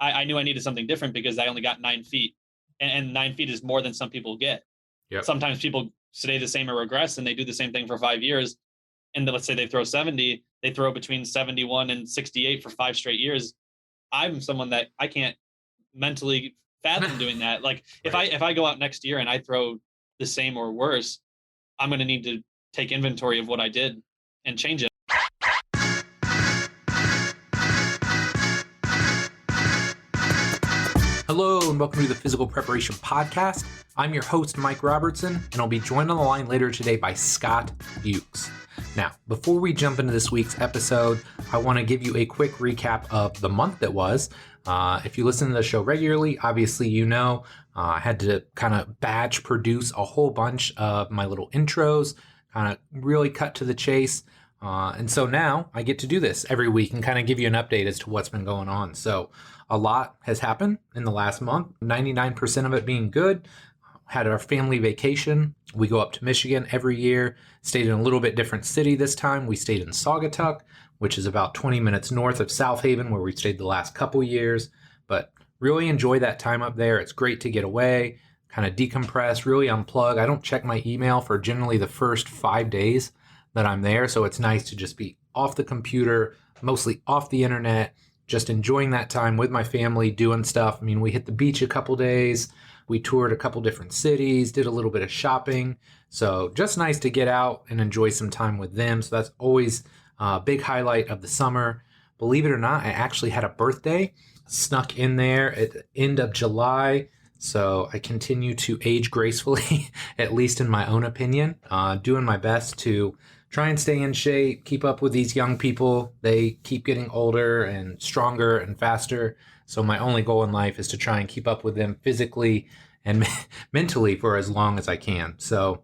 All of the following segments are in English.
I knew I needed something different because I only got 9 feet, and 9 feet is more than some people get. Yep. Sometimes people stay the same or regress, and they do the same thing for 5 years. And then let's say they throw 70, they throw between 71 and 68 for 5 straight years. I'm someone that I can't mentally fathom doing that. Like Right. if I go out next year and I throw the same or worse, I'm going to need to take inventory of what I did and change it. Hello and welcome to the Physical Preparation Podcast. I'm your host, Mike Robertson, and I'll be joined on the line later today by Scott Fuchs. Now, before we jump into this week's episode, I want to give you a quick recap of the month that was. If you listen to the show regularly, obviously you know I had to kind of batch produce a whole bunch of my little intros, kind of really cut to the chase. And so now I get to do this every week and kind of give you an update as to what's been going on. So a lot has happened in the last month, 99% of it being good. Had our family vacation. We go up to Michigan every year, stayed in a little bit different city this time. We stayed in Saugatuck, which is about 20 minutes north of South Haven, where we stayed the last couple years. But really enjoy that time up there. It's great to get away, kind of decompress, really unplug. I don't check my email for generally the first 5 days that I'm there. So it's nice to just be off the computer, mostly off the internet, just enjoying that time with my family, doing stuff. I mean, we hit the beach a couple days. We toured a couple different cities, did a little bit of shopping. So just nice to get out and enjoy some time with them. So that's always a big highlight of the summer. Believe it or not, I actually had a birthday snuck in there at the end of July. So I continue to age gracefully, at least in my own opinion, doing my best to try and stay in shape, keep up with these young people. They keep getting older and stronger and faster. So my only goal in life is to try and keep up with them physically and mentally for as long as I can. So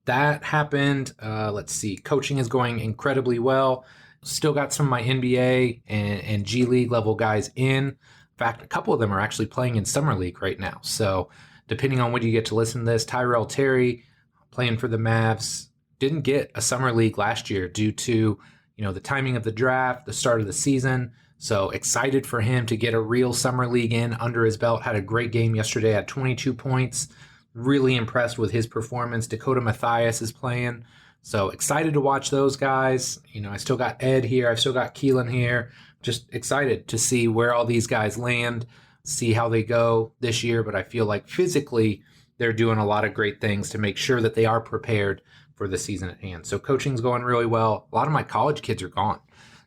that happened. Let's see. Coaching is going incredibly well. Still got some of my NBA and G League level guys in. In fact, a couple of them are actually playing in Summer League right now. So depending on when you get to listen to this, Tyrell Terry playing for the Mavs didn't get a Summer League last year due to, the timing of the draft, the start of the season. So excited for him to get a real Summer League in under his belt. Had a great game yesterday at 22 points. Really impressed with his performance. Dakota Mathias is playing. So excited to watch those guys. I still got Ed here. I've still got Keelan here. Just excited to see where all these guys land, see how they go this year. But I feel like physically they're doing a lot of great things to make sure that they are prepared for the season at hand. So coaching's going really well. A lot of my college kids are gone.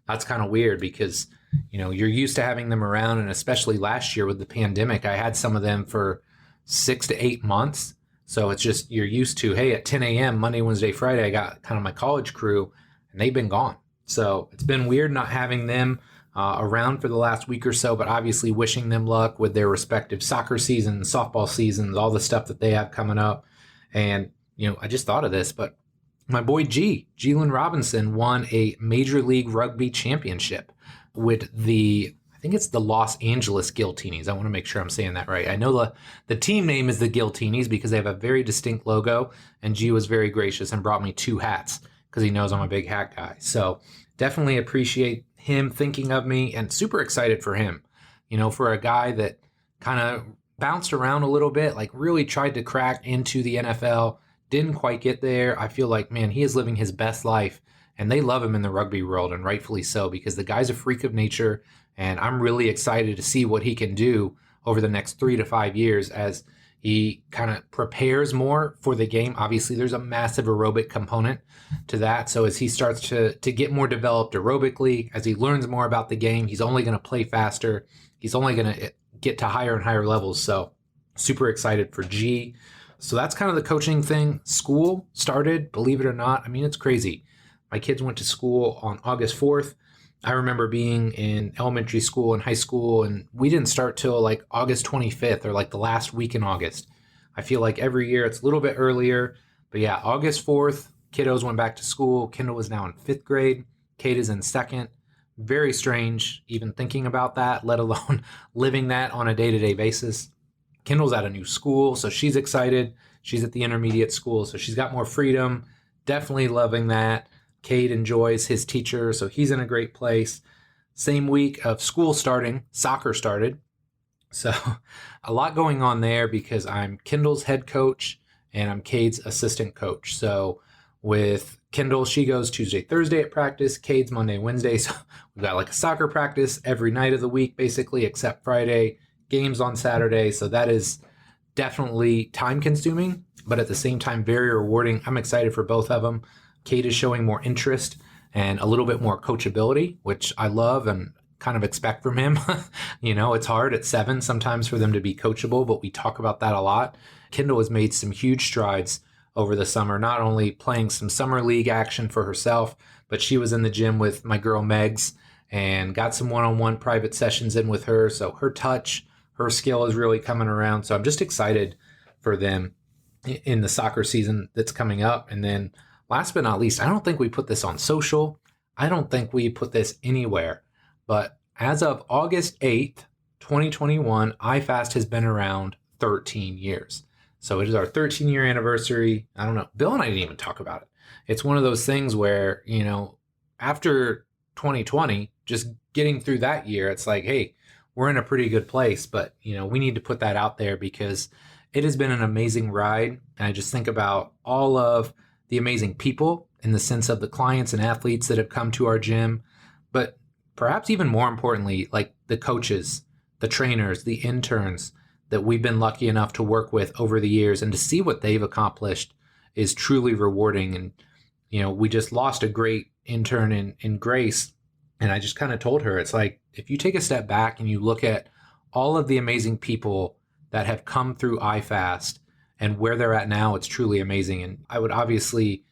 That's kind of weird because, you're used to having them around. And especially last year with the pandemic, I had some of them for 6 to 8 months. So it's just, you're used to, hey, at 10 a.m., Monday, Wednesday, Friday, I got kind of my college crew and they've been gone. So it's been weird not having them around for the last week or so, but obviously wishing them luck with their respective soccer seasons, softball seasons, all the stuff that they have coming up. And, I just thought of this, but my boy Jalen Robinson won a Major League Rugby championship with I think it's the Los Angeles Guillotines. I want to make sure I'm saying that right. I know the team name is the Guillotines because they have a very distinct logo, and G was very gracious and brought me 2 hats because he knows I'm a big hat guy. So definitely appreciate him thinking of me and super excited for him. For a guy that kind of bounced around a little bit, like really tried to crack into the NFL, didn't quite get there. I feel like, man, he is living his best life, and they love him in the rugby world, and rightfully so, because the guy's a freak of nature, and I'm really excited to see what he can do over the next 3 to 5 years as he kind of prepares more for the game. Obviously, there's a massive aerobic component to that. So as he starts to get more developed aerobically, as he learns more about the game, he's only going to play faster. He's only going to get to higher and higher levels. So super excited for G. So that's kind of the coaching thing. School started, believe it or not. I mean, it's crazy. My kids went to school on August 4th. I remember being in elementary school and high school, and we didn't start till like August 25th or like the last week in August. I feel like every year it's a little bit earlier. But yeah, August 4th, kiddos went back to school. Kendall is now in 5th grade. Kate is in 2nd. Very strange even thinking about that, let alone living that on a day-to-day basis. Kendall's at a new school, so she's excited. She's at the intermediate school, so she's got more freedom. Definitely loving that. Cade enjoys his teacher, so he's in a great place. Same week of school starting, soccer started. So a lot going on there because I'm Kendall's head coach and I'm Cade's assistant coach. So with Kendall, she goes Tuesday, Thursday at practice, Cade's Monday, Wednesday. So we've got like a soccer practice every night of the week, basically, except Friday, games on Saturday. So that is definitely time consuming, but at the same time, very rewarding. I'm excited for both of them. Cade is showing more interest and a little bit more coachability, which I love and kind of expect from him. It's hard at 7 sometimes for them to be coachable, but we talk about that a lot. Kendall has made some huge strides over the summer, not only playing some summer league action for herself, but she was in the gym with my girl Megs and got some one-on-one private sessions in with her. So her touch, her skill is really coming around. So I'm just excited for them in the soccer season that's coming up. And then last but not least, I don't think we put this on social. I don't think we put this anywhere. But as of August 8th, 2021, iFast has been around 13 years. So it is our 13-year anniversary. I don't know. Bill and I didn't even talk about it. It's one of those things where, after 2020, just getting through that year, it's like, hey, we're in a pretty good place. But, we need to put that out there because it has been an amazing ride. And I just think about all of the amazing people in the sense of the clients and athletes that have come to our gym. But perhaps even more importantly, like the coaches, the trainers, the interns that we've been lucky enough to work with over the years, and to see what they've accomplished is truly rewarding. And, we just lost a great intern in Grace. And I just kind of told her, it's like, if you take a step back and you look at all of the amazing people that have come through iFast and where they're at now, it's truly amazing. And I would obviously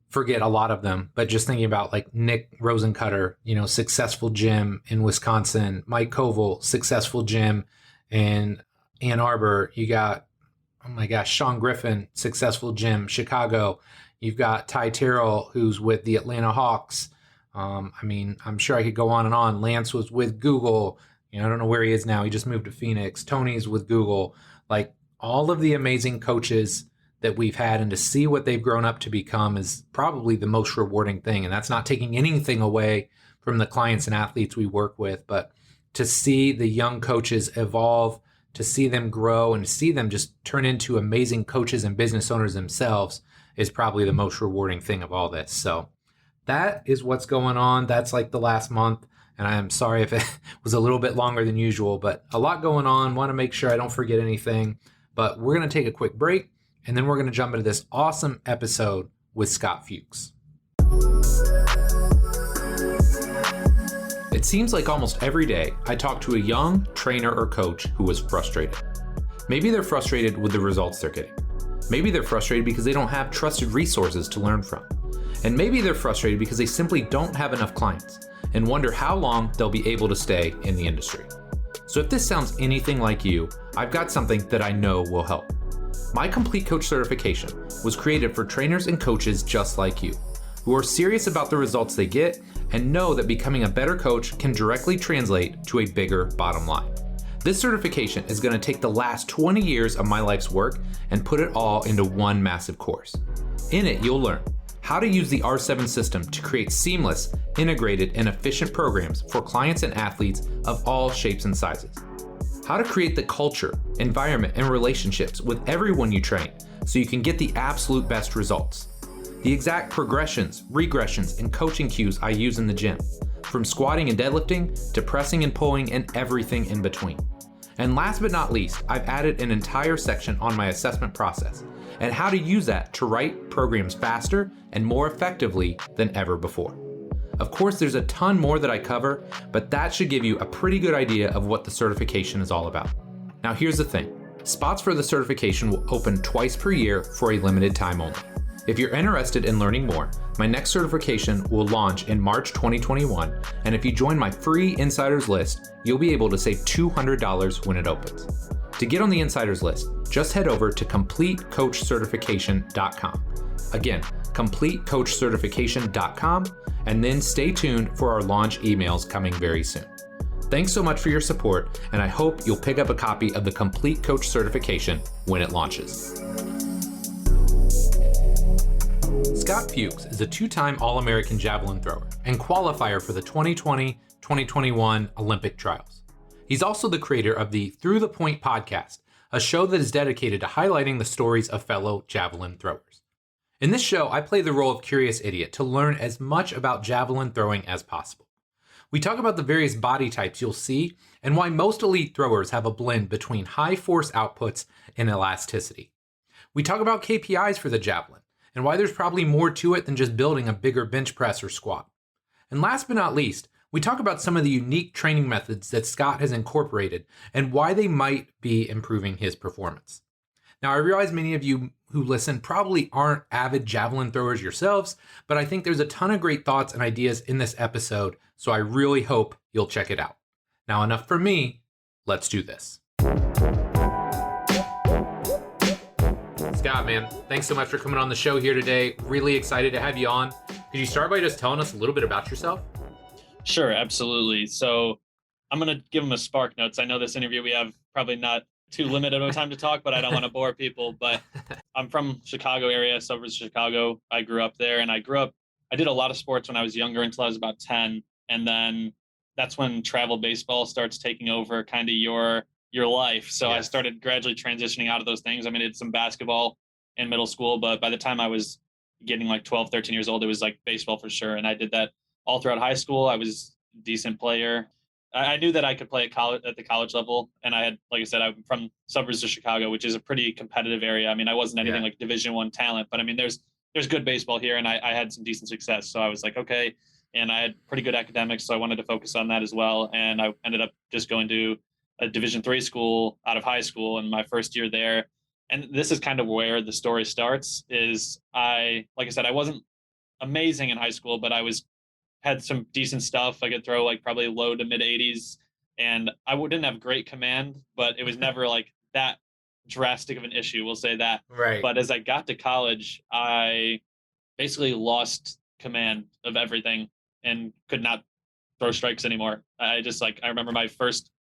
forget a lot of them, but just thinking about like Nick Rosencutter, successful gym in Wisconsin, Mike Koval, successful gym in Ann Arbor. You got, oh my gosh, Sean Griffin, successful gym, Chicago. You've got Ty Terrell, who's with the Atlanta Hawks. I'm sure I could go on and on. Lance was with Google. I don't know where he is now. He just moved to Phoenix. Tony's with Google. Like all of the amazing coaches that we've had, and to see what they've grown up to become is probably the most rewarding thing. And that's not taking anything away from the clients and athletes we work with, but to see the young coaches evolve, to see them grow, and to see them just turn into amazing coaches and business owners themselves is probably the most rewarding thing of all this. So that is what's going on. That's like the last month. And I am sorry if it was a little bit longer than usual, but a lot going on. Want to make sure I don't forget anything. But we're going to take a quick break, and then we're going to jump into this awesome episode with Scott Fuchs. It seems like almost every day I talk to a young trainer or coach who is frustrated. Maybe they're frustrated with the results they're getting. Maybe they're frustrated because they don't have trusted resources to learn from. And maybe they're frustrated because they simply don't have enough clients and wonder how long they'll be able to stay in the industry. So if this sounds anything like you, I've got something that I know will help. My Complete Coach certification was created for trainers and coaches just like you, who are serious about the results they get and know that becoming a better coach can directly translate to a bigger bottom line. This certification is going to take the last 20 years of my life's work and put it all into one massive course. In it, you'll learn how to use the R7 system to create seamless, integrated, and efficient programs for clients and athletes of all shapes and sizes. How to create the culture, environment, and relationships with everyone you train so you can get the absolute best results. The exact progressions, regressions, and coaching cues I use in the gym, from squatting and deadlifting to pressing and pulling and everything in between. And last but not least, I've added an entire section on my assessment process and how to use that to write programs faster and more effectively than ever before. Of course, there's a ton more that I cover, but that should give you a pretty good idea of what the certification is all about. Now here's the thing. Spots for the certification will open twice per year for a limited time only. If you're interested in learning more, my next certification will launch in March 2021, and if you join my free insiders list, you'll be able to save $200 when it opens. To get on the insiders list, just head over to CompleteCoachCertification.com. Again, CompleteCoachCertification.com, and then stay tuned for our launch emails coming very soon. Thanks so much for your support, and I hope you'll pick up a copy of the Complete Coach Certification when it launches. Scott Fuchs is a two-time All-American Javelin thrower and qualifier for the 2020-2021 Olympic trials. He's also the creator of the Through the Point podcast, a show that is dedicated to highlighting the stories of fellow javelin throwers. In this show, I play the role of curious idiot to learn as much about javelin throwing as possible. We talk about the various body types you'll see and why most elite throwers have a blend between high force outputs and elasticity. We talk about KPIs for the javelin and why there's probably more to it than just building a bigger bench press or squat. And last but not least, we talk about some of the unique training methods that Scott has incorporated and why they might be improving his performance. Now, I realize many of you who listen probably aren't avid javelin throwers yourselves, but I think there's a ton of great thoughts and ideas in this episode, so I really hope you'll check it out. Now, enough for me. Let's do this. Scott, man, thanks so much for coming on the show here today. Really excited to have you on. Could you start by just telling us a little bit about yourself? Sure, absolutely. So I'm going to give them a spark notes. I know this interview we have probably not too limited of time to talk, but I don't want to bore people. But I'm from Chicago area, suburbs of Chicago. I grew up there, and I did a lot of sports when I was younger until I was about 10. And then that's when travel baseball starts taking over kind of your life. So I started gradually transitioning out of those things. I mean, I did some basketball in middle school, but by the time I was getting like 12, 13 years old, it was like baseball for sure. And I did that all throughout high school. I was a decent player. I knew that I could play at the college level. And I had, like I said, I'm from suburbs of Chicago, which is a pretty competitive area. I mean, I wasn't anything like Division I talent, but I mean, there's good baseball here, and I had some decent success. So I was like, okay. And I had pretty good academics, so I wanted to focus on that as well. And I ended up just going to a Division III school out of high school, and my first year there. And this is kind of where the story starts. Like I said, I wasn't amazing in high school, but had some decent stuff. I could throw like probably low to mid 80s, and I didn't have great command, but it was never like that drastic of an issue. We'll say that. Right. But as I got to college, I basically lost command of everything and could not throw strikes anymore. I remember my first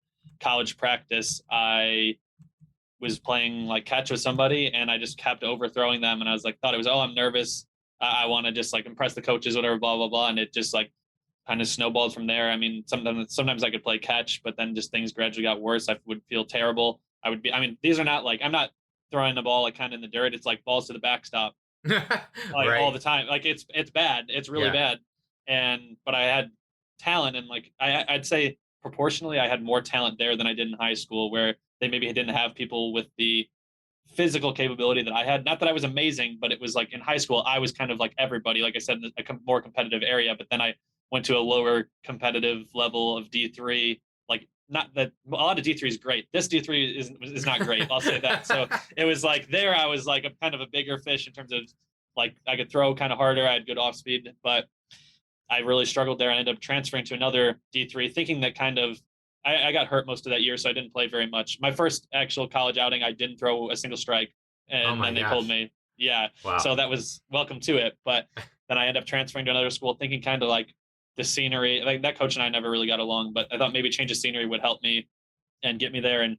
college practice, I was playing like catch with somebody, and I just kept overthrowing them. And I was like, I'm nervous. I want to just like impress the coaches, whatever, blah, blah, blah. And it just like kind of snowballed from there. I mean, sometimes I could play catch, but then just things gradually got worse. I would feel terrible. These are not like, I'm not throwing the ball like kind of in the dirt. It's like balls to the backstop all the time. Like it's bad. It's really bad. But I had talent, and like, I'd say proportionally, I had more talent there than I did in high school, where they maybe didn't have people with the physical capability that I had. Not that I was amazing, but it was like in high school, I was kind of like everybody, like I said, in a more competitive area. But then I went to a lower competitive level of D3. Like, not that a lot of D3 is great. This D3 is not great. I'll say that. So it was like there, I was like a kind of a bigger fish in terms of like I could throw kind of harder. I had good off speed, but I really struggled there. I ended up transferring to another D3, thinking that kind of I got hurt most of that year, so I didn't play very much. My first actual college outing, I didn't throw a single strike, and then they pulled me. Yeah. Wow. So that was welcome to it. But then I ended up transferring to another school, thinking kind of like the scenery. Like that coach and I never really got along, but I thought maybe change of scenery would help me and get me there. And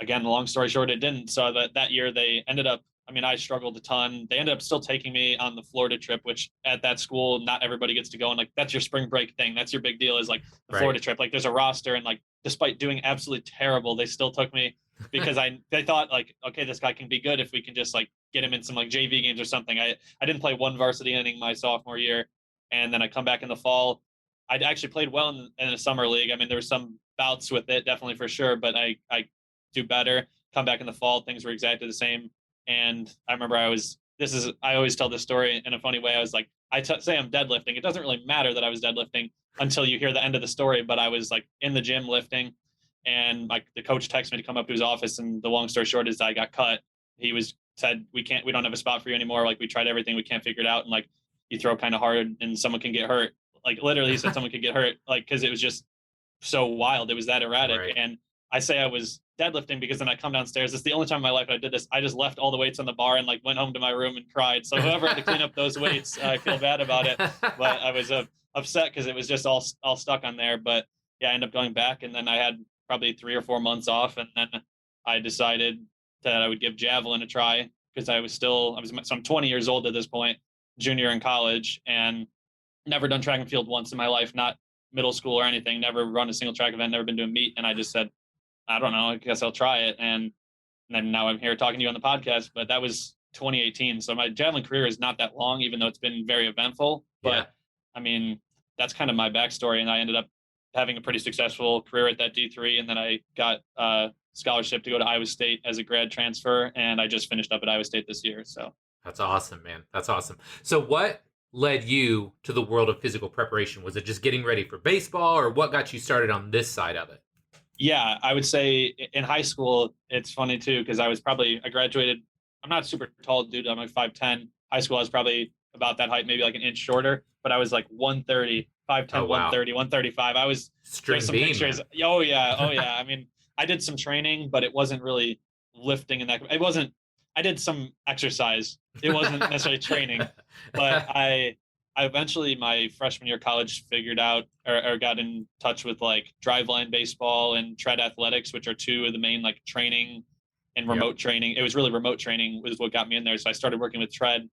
again, long story short, it didn't. So that year they ended up, I struggled a ton. They ended up still taking me on the Florida trip, which at that school, not everybody gets to go. And like, that's your spring break thing. That's your big deal, is like the Florida trip. Like there's a roster, and like, despite doing absolutely terrible, they still took me because they thought like, okay, this guy can be good if we can just like get him in some like JV games or something. I didn't play one varsity inning my sophomore year. And then I come back in the fall. I'd actually played well in the summer league. I mean, there were some bouts with it, definitely for sure, but I do better. Come back in the fall, things were exactly the same. And I remember I always tell this story in a funny way. I was like, say I'm deadlifting. It doesn't really matter that I was deadlifting until you hear the end of the story. But I was like in the gym lifting, and like the coach texted me to come up to his office. And the long story short is I got cut. He said, we don't have a spot for you anymore. Like we tried everything. We can't figure it out. And like, you throw kind of hard and someone can get hurt. Like literally he said someone could get hurt. Like, cause it was just so wild. It was that erratic. Right. And I say I was deadlifting because then I come downstairs. It's the only time in my life I did this. I just left all the weights on the bar and like went home to my room and cried. So whoever had to clean up those weights, I feel bad about it. But I was upset because it was just all stuck on there. But yeah, I ended up going back, and then I had probably 3 or 4 months off, and then I decided that I would give Javelin a try because I'm 20 years old at this point, junior in college, and never done track and field once in my life, not middle school or anything, never run a single track event, never been to a meet. And I just said, I don't know, I guess I'll try it. And then now I'm here talking to you on the podcast, but that was 2018. So my javelin career is not that long, even though it's been very eventful. Yeah. But I mean, that's kind of my backstory. And I ended up having a pretty successful career at that D3. And then I got a scholarship to go to Iowa State as a grad transfer. And I just finished up at Iowa State this year. So That's awesome, man. That's awesome. So what led you to the world of physical preparation? Was it just getting ready for baseball, or what got you started on this side of it? yeah, I would say in high school, it's funny too, because I graduated. I'm not super tall, dude. I'm like 5'10". High school, I was probably about that height, maybe like an inch shorter, but I was like 130, Oh, 5'10", wow. 130, 135. String There's some bean, pictures. man. Oh, yeah. Oh, yeah. I mean, I did some training, but it wasn't really lifting it wasn't, I did some exercise. It wasn't necessarily training, but I eventually my freshman year of college figured out or got in touch with like driveline baseball and tread athletics, which are two of the main like training and Yep. remote training. It was really remote training was what got me in there. So I started working with tread,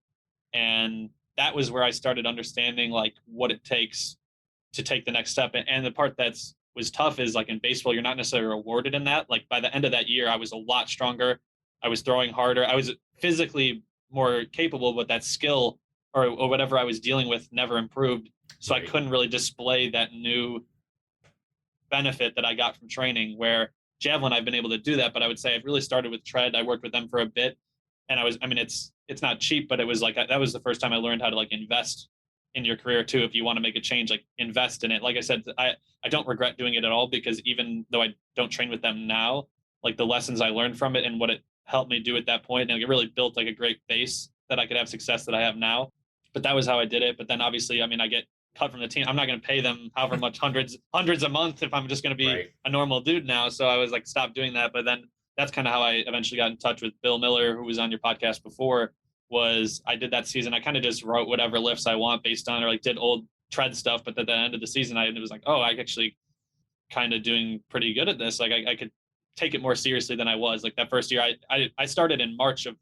and that was where I started understanding like what it takes to take the next step. And the part that's was tough is like in baseball, you're not necessarily rewarded in that. Like by the end of that year, I was a lot stronger. I was throwing harder. I was physically more capable, but that skill or whatever I was dealing with never improved. So I Right. couldn't really display that new benefit that I got from training. Where javelin, I've been able to do that, but I would say I've really started with tread. I worked with them for a bit, and I mean, it's not cheap, but it was like that was the first time I learned how to like invest in your career too. If you want to make a change, like invest in it. Like I said, I don't regret doing it at all, because even though I don't train with them now, like the lessons I learned from it and what it helped me do at that point, and it really built like a great base that I could have success that I have now. But that was how I did it. But then obviously, I mean, I get cut from the team. I'm not going to pay them however much hundreds a month if I'm just going to be Right. a normal dude now. So I was like, stop doing that. But then that's kind of how I eventually got in touch with Bill Miller, who was on your podcast before. Was I did that season? I kind of just wrote whatever lifts I want based on, or like did old tread stuff. But at the end of the season, it was like, oh, I actually kind of doing pretty good at this. Like I could take it more seriously than I was. Like that first year, I started in March of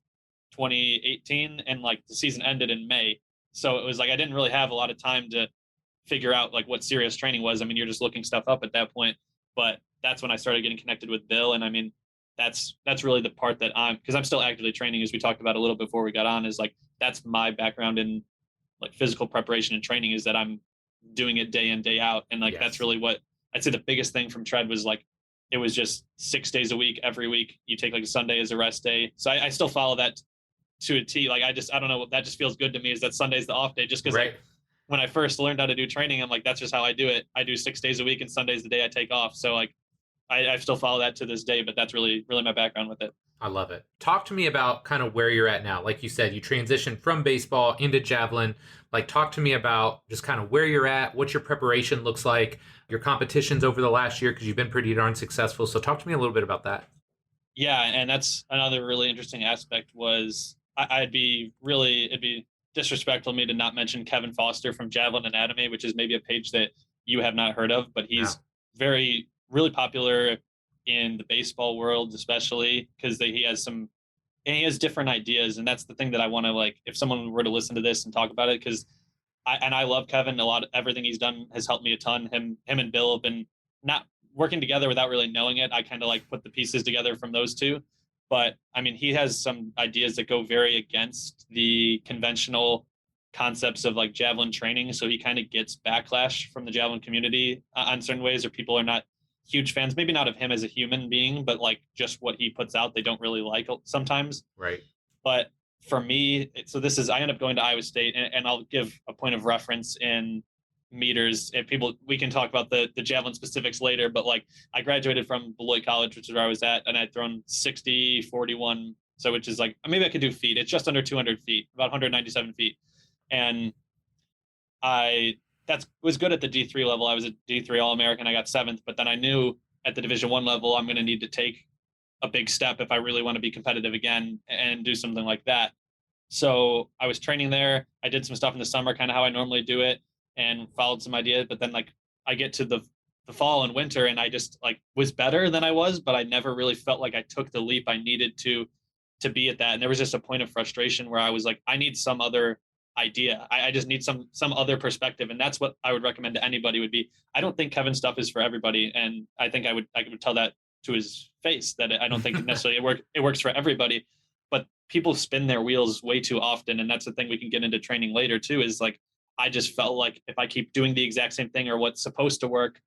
2018, and like the season ended in May. So it was like I didn't really have a lot of time to figure out like what serious training was. I mean, you're just looking stuff up at that point. But that's when I started getting connected with Bill. And I mean, that's really the part that because I'm still actively training, as we talked about a little before we got on, is like that's my background in like physical preparation and training, is that I'm doing it day in, day out. And like that's Yes. really what I'd say the biggest thing from tread was like it was just 6 days a week, every week. You take like a Sunday as a rest day. So I still follow that to a T. Like I don't know, that just feels good to me, is that Sunday's the off day, just because like Right. when I first learned how to do training, I'm like, that's just how I do it. I do 6 days a week, and Sunday's the day I take off. So like I still follow that to this day, but that's really my background with it. I love it. Talk to me about kind of where you're at now. Like you said, you transitioned from baseball into javelin. Like, talk to me about just kind of where you're at, what your preparation looks like, your competitions over the last year, because you've been pretty darn successful. So talk to me a little bit about that. Yeah, and that's another really interesting aspect. Was it'd be disrespectful of me to not mention Kevin Foster from Javelin Anatomy, which is maybe a page that you have not heard of, but No. he's really popular in the baseball world, especially because he has some and he has different ideas. And that's the thing that I want to like, if someone were to listen to this and talk about it, because I love Kevin a lot. Everything he's done has helped me a ton. Him and Bill have been not working together without really knowing it. I kind of like put the pieces together from those two. But I mean, he has some ideas that go very against the conventional concepts of like javelin training. So he kind of gets backlash from the javelin community on certain ways, or people are not huge fans, maybe not of him as a human being, but like just what he puts out, they don't really like sometimes. Right. But for me, so this is I end up going to Iowa State, and I'll give a point of reference in meters. And people, we can talk about the javelin specifics later, but like I graduated from Beloit College, which is where I was at, and I'd thrown 60, 41. So which is like maybe I could do feet. It's just under 200 feet, about 197 feet, and I that was good at the D3 level. I was a D3 All American. I got seventh, but then I knew at the Division 1 level, I'm going to need to take a big step if I really want to be competitive again and do something like that. So I was training there. I did some stuff in the summer, kind of how I normally do it, and followed some ideas. But then like I get to the fall and winter, and I just like was better than I was, but I never really felt like I took the leap I needed to be at that. And there was just a point of frustration where I was like, I need some other idea. I just need some other perspective. And that's what I would recommend to anybody would be, I don't think Kevin's stuff is for everybody. And I think I would tell that to his face that I don't think necessarily it works for everybody, but people spin their wheels way too often. And that's the thing we can get into training later too, is like, I just felt like if I keep doing the exact same thing or what's supposed to work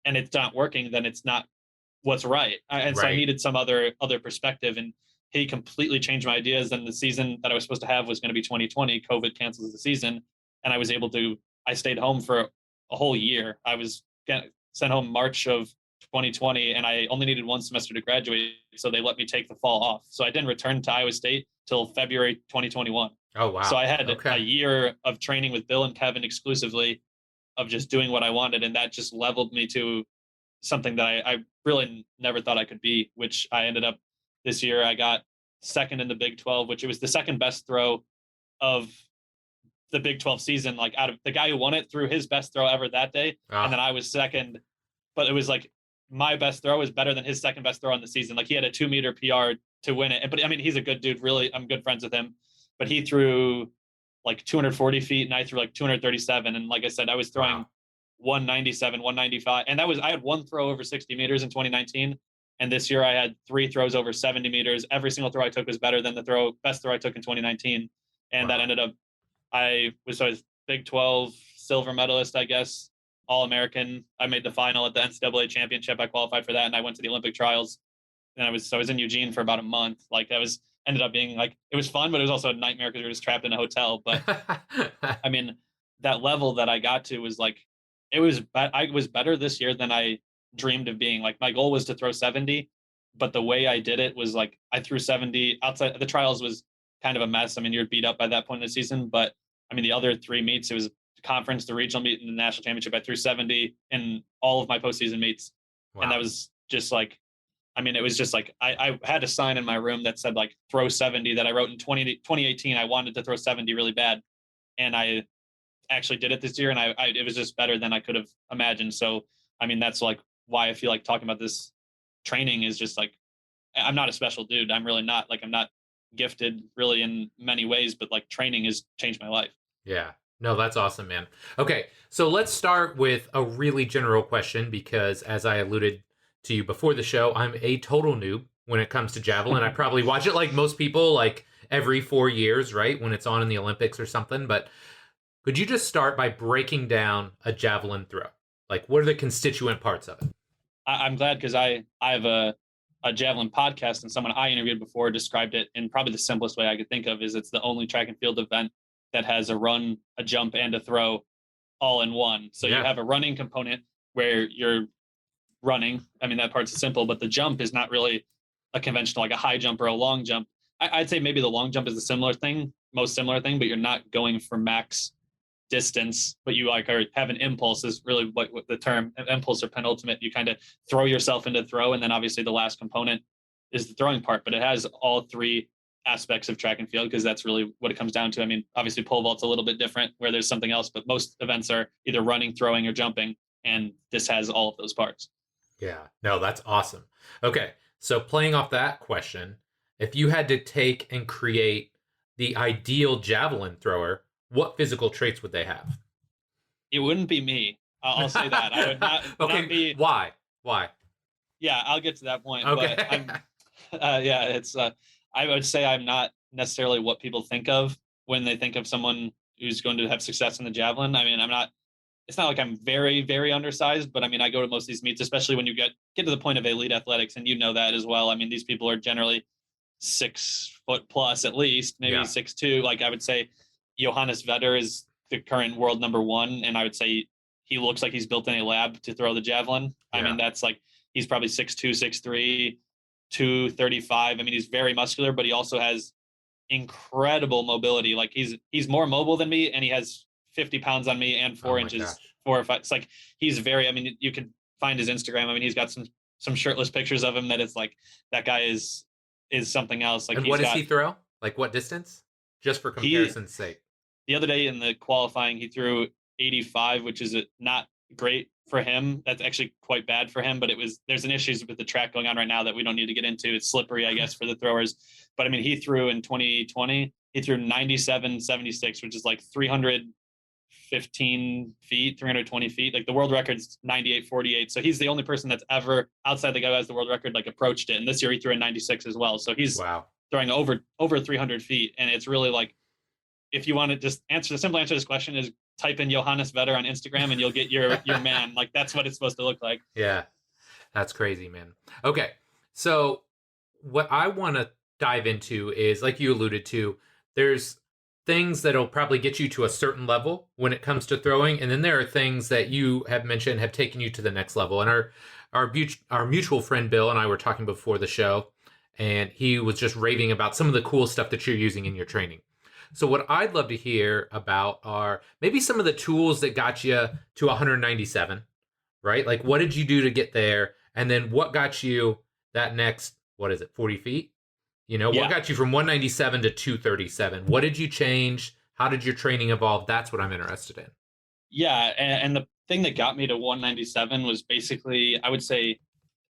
and it's not working, then it's not what's right. And so I Right. needed some other perspective, and he completely changed my ideas. And the season that I was supposed to have was going to be 2020. COVID cancels the season, and I stayed home for a whole year. I was sent home March of 2020, and I only needed one semester to graduate, so they let me take the fall off. So I didn't return to Iowa State till February 2021. Oh, wow. So I had a Okay. year of training with Bill and Kevin exclusively, of just doing what I wanted, and that just leveled me to something that I really never thought I could be, which I ended up this year. I got second in the Big 12, which it was the second best throw of the Big 12 season. Like, out of the guy who won it threw his best throw ever that day. And then Ah, I was second, but it was like my best throw was better than his second best throw on the season. Like, he had a 2-meter PR to win it. But I mean, he's a good dude. Really, I'm good friends with him. But he threw like 240 feet and I threw like 237. And like I said, I was throwing wow. 197, 195. And I had one throw over 60 meters in 2019. And this year I had 3 throws over 70 meters. Every single throw I took was better than the best throw I took in 2019. And that Wow. ended up, I was Big 12 silver medalist, I guess, All American. I made the final at the NCAA championship. I qualified for that, and I went to the Olympic trials. And I was in Eugene for about a month. Like, that was ended up being like, it was fun, but it was also a nightmare because we were just trapped in a hotel. But I mean, that level that I got to was like, I was better this year than I dreamed of being. Like, my goal was to throw 70, but the way I did it was like, I threw 70 outside the trials was kind of a mess. I mean, you're beat up by that point in the season, but I mean, the other 3 meets, it was the conference, the regional meet, and the national championship. I threw 70 in all of my postseason meets. And that Wow. was just like, I mean, it was just like, I had a sign in my room that said like throw 70 that I wrote in 2018. I wanted to throw 70 really bad. And I actually did it this year, and it was just better than I could have imagined. So, I mean, that's like why I feel like talking about this training is just like, I'm not a special dude. I'm really not. Like, I'm not gifted really in many ways, but like, training has changed my life. Yeah. No, that's awesome, man. Okay. So let's start with a really general question because, as I alluded to you before the show, I'm a total noob when it comes to javelin. I probably watch it like most people, like every 4 years, right? When it's on in the Olympics or something. But could you just start by breaking down a javelin throw? Like, what are the constituent parts of it? I'm glad, because I have a javelin podcast, and someone I interviewed before described it in probably the simplest way I could think of, is it's the only track and field event that has a run, a jump, and a throw all in one. So you Yeah. have a running component where you're running. I mean, that part's simple, but the jump is not really a conventional, like a high jump or a long jump. I'd say maybe the long jump is the most similar thing, but you're not going for max distance, but you like have an impulse, is really what the term impulse or penultimate. You kind of throw yourself into throw, and then obviously the last component is the throwing part. But it has all 3 aspects of track and field, because that's really what it comes down to. I mean, obviously pole vault's a little bit different where there's something else, but most events are either running, throwing, or jumping, and this has all of those parts. Yeah. No, that's awesome. Okay. So playing off that question, if you had to take and create the ideal javelin thrower, what physical traits would they have? It wouldn't be me. I'll say that. I would not Okay. be. Why? Why? Yeah, I'll get to that point, but Okay. yeah, it's I would say I'm not necessarily what people think of when they think of someone who's going to have success in the javelin. I mean, I'm not. It's not like I'm very, very undersized, but I mean, I go to most of these meets, especially when you get to the point of elite athletics, and you know that as well. I mean, these people are generally 6 foot plus, at least, maybe Yeah. 6'2". Like, I would say Johannes Vetter is the current world number 1, and I would say he looks like he's built in a lab to throw the javelin. I mean, Yeah. that's like, he's probably 6'2", 6'3", 235. I mean, he's very muscular, but he also has incredible mobility. Like, he's more mobile than me, and he has 50 pounds on me and Oh 4 my inches, gosh. 4 or 5. It's like, he's very, I mean, you could find his Instagram. I mean, he's got some shirtless pictures of him that it's like, that guy is something else. Like, And what does he throw? Like what distance? Just for he comparison's sake. the other day in the qualifying, he threw 85, which is not great for him. That's actually quite bad for him, but there's an issues with the track going on right now that we don't need to get into. It's slippery, I guess, for the throwers. But I mean, he threw in 2020, he threw 97.76, which is like 300 315 feet, 320 feet. Like the world record's 98.48. So he's the only person that's ever outside the guy who has the world record, like approached it. And this year he threw a 96 as well. So he's Wow. throwing over 300 feet. And it's really like, if you want to just answer, the simple answer to this question is type in Johannes Vetter on Instagram and you'll get your man. Like that's what it's supposed to look like. Yeah, that's crazy, man. Okay, so what I want to dive into is, like you alluded to, there's things that'll probably get you to a certain level when it comes to throwing, and then there are things that you have mentioned have taken you to the next level. And our mutual friend Bill and I were talking before the show, and he was just raving about some of the cool stuff that you're using in your training. So what I'd love to hear about are maybe some of the tools that got you to 197, right? Like what did you do to get there? And then what got you that next, 40 feet? What got you from 197 to 237? What did you change? How did your training evolve? That's what I'm interested in. Yeah. And the thing that got me to 197 was basically, I would say,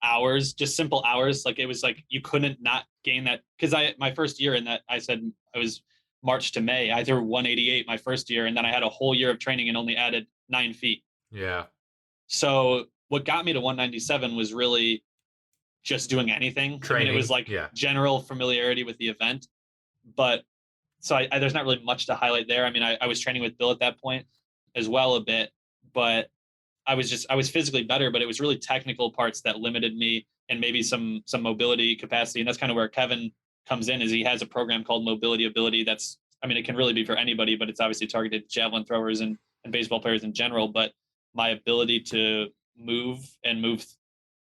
hours, just simple hours. Like it was like, you couldn't not gain that. Cause my first year in that, I said I was March to May, I threw 188 my first year. And then I had a whole year of training and only added 9 feet. Yeah. So what got me to 197 was really just doing anything. Training. I mean, it was like general familiarity with the event, but so there's not really much to highlight there. I mean, I was training with Bill at that point as well a bit, but I was physically better, but it was really technical parts that limited me and maybe some mobility capacity. And that's kind of where Kevin comes in, is he has a program called Mobility Ability. That's, I mean, it can really be for anybody, but it's obviously targeted javelin throwers and baseball players in general. But my ability to move and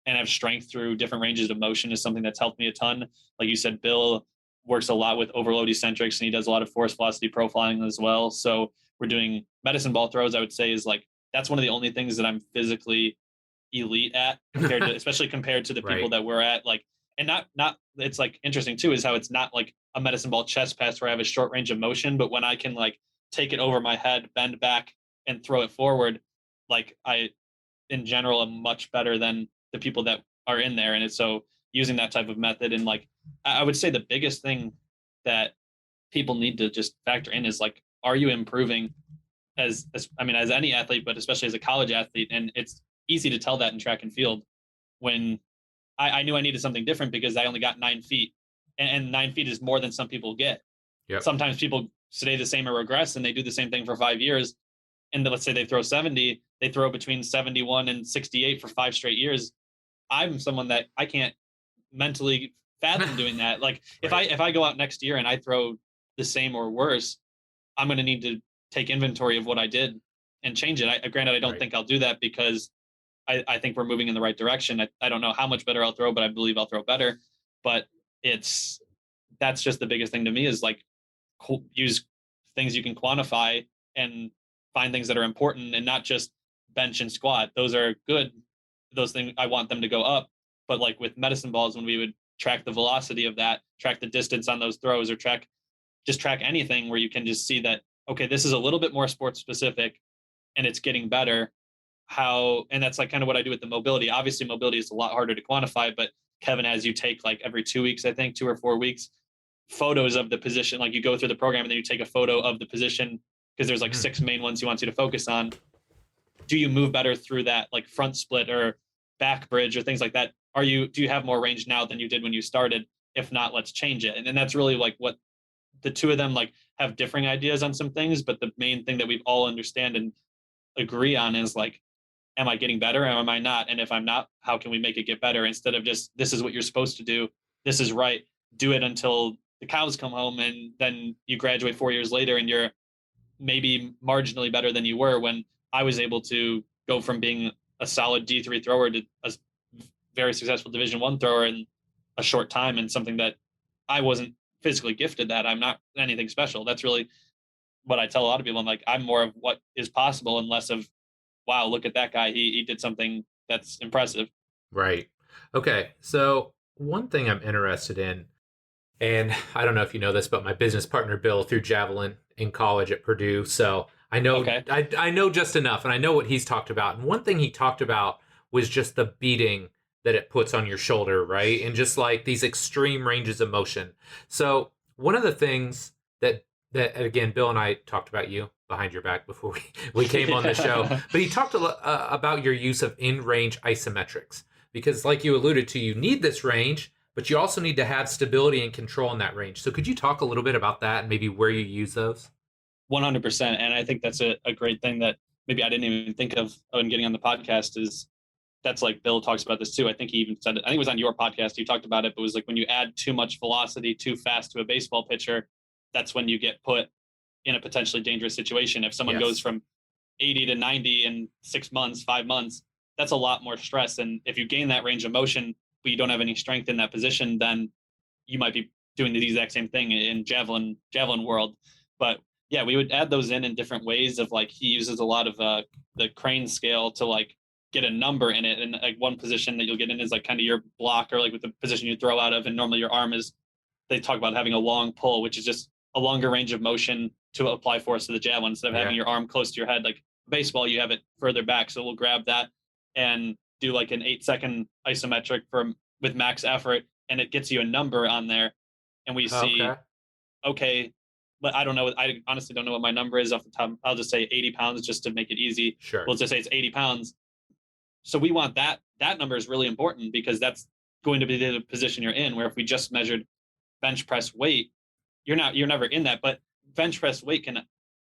have strength through different ranges of motion is something that's helped me a ton. Like you said, Bill works a lot with overload eccentrics and he does a lot of force velocity profiling as well. So we're doing medicine ball throws, I would say, is like, that's one of the only things that I'm physically elite at compared to, especially compared to the people that we're at. Like, and not, it's like interesting too, is how it's not like a medicine ball chest pass where I have a short range of motion, but when I can like take it over my head, bend back and throw it forward, like I, in general, am much better than the people that are in there. And it's so using that type of method. And like, I would say the biggest thing that people need to just factor in is like, are you improving as any athlete, but especially as a college athlete? And it's easy to tell that in track and field when I knew I needed something different because I only got 9 feet and 9 feet is more than some people get. Yep. Sometimes people stay the same or regress and they do the same thing for 5 years. And let's say they throw 70, they throw between 71 and 68 for 5 straight years. I'm someone that I can't mentally fathom doing that. Like if I go out next year and I throw the same or worse, I'm going to need to take inventory of what I did and change it. Granted, I don't think I'll do that because I think we're moving in the right direction. I don't know how much better I'll throw, but I believe I'll throw better. But that's just the biggest thing to me, is like use things you can quantify and find things that are important, and not just bench and squat. Those are good. Those things, I want them to go up. But like with medicine balls, when we would track the velocity of that, track the distance on those throws, or track anything where you can just see that, okay, this is a little bit more sports specific and it's getting better. And that's like kind of what I do with the mobility. Obviously mobility is a lot harder to quantify, but Kevin has you take like every 2 weeks, I think 2 or 4 weeks, photos of the position. Like you go through the program and then you take a photo of the position, because there's like 6 main ones he wants you to focus on. Do you move better through that, like front split or back bridge or things like that? Do you have more range now than you did when you started? If not, let's change it. And that's really like what the two of them like have differing ideas on some things, but the main thing that we all understand and agree on is like, am I getting better or am I not? And if I'm not, how can we make it get better? Instead of just, this is what you're supposed to do, this is right, do it until the cows come home, and then you graduate 4 years later and you're maybe marginally better than you were. When I was able to go from being a solid D3 thrower to a very successful Division I thrower in a short time, and something that I wasn't physically gifted, that I'm not anything special. That's really what I tell a lot of people. I'm like, I'm more of what is possible and less of, wow, look at that guy, he did something that's impressive. Right. Okay. So one thing I'm interested in, and I don't know if you know this, but my business partner Bill threw Javelin in college at Purdue. So I know I know just enough, and I know what he's talked about. And one thing he talked about was just the beating that it puts on your shoulder, right? And just like these extreme ranges of motion. So one of the things that again, Bill and I talked about you behind your back before we came on the show. But he talked about your use of in-range isometrics, because like you alluded to, you need this range, but you also need to have stability and control in that range. So could you talk a little bit about that and maybe where you use those? 100%. And I think that's a great thing that maybe I didn't even think of when getting on the podcast is that's like Bill talks about this too. I think he even said it. I think it was on your podcast. You talked about it, but it was like when you add too much velocity too fast to a baseball pitcher, that's when you get put in a potentially dangerous situation. If someone goes from 80 to 90 in 6 months, 5 months, that's a lot more stress. And if you gain that range of motion, but you don't have any strength in that position, then you might be doing the exact same thing in javelin world. But yeah, we would add those in different ways of like, he uses a lot of the crane scale to like get a number in it. And like one position that you'll get in is like kind of your block, or like with the position you throw out of. And normally your arm is, they talk about having a long pull, which is just a longer range of motion to apply force to the javelin instead of having your arm close to your head. Like baseball, you have it further back. So we'll grab that and do like an 8-second isometric with max effort, and it gets you a number on there. And we see, okay, but I don't know. I honestly don't know what my number is off the top. I'll just say 80 pounds just to make it easy. Sure. We'll just say it's 80 pounds. So we want that number is really important, because that's going to be the position you're in, where if we just measured bench press weight, you're never in that. But bench press weight can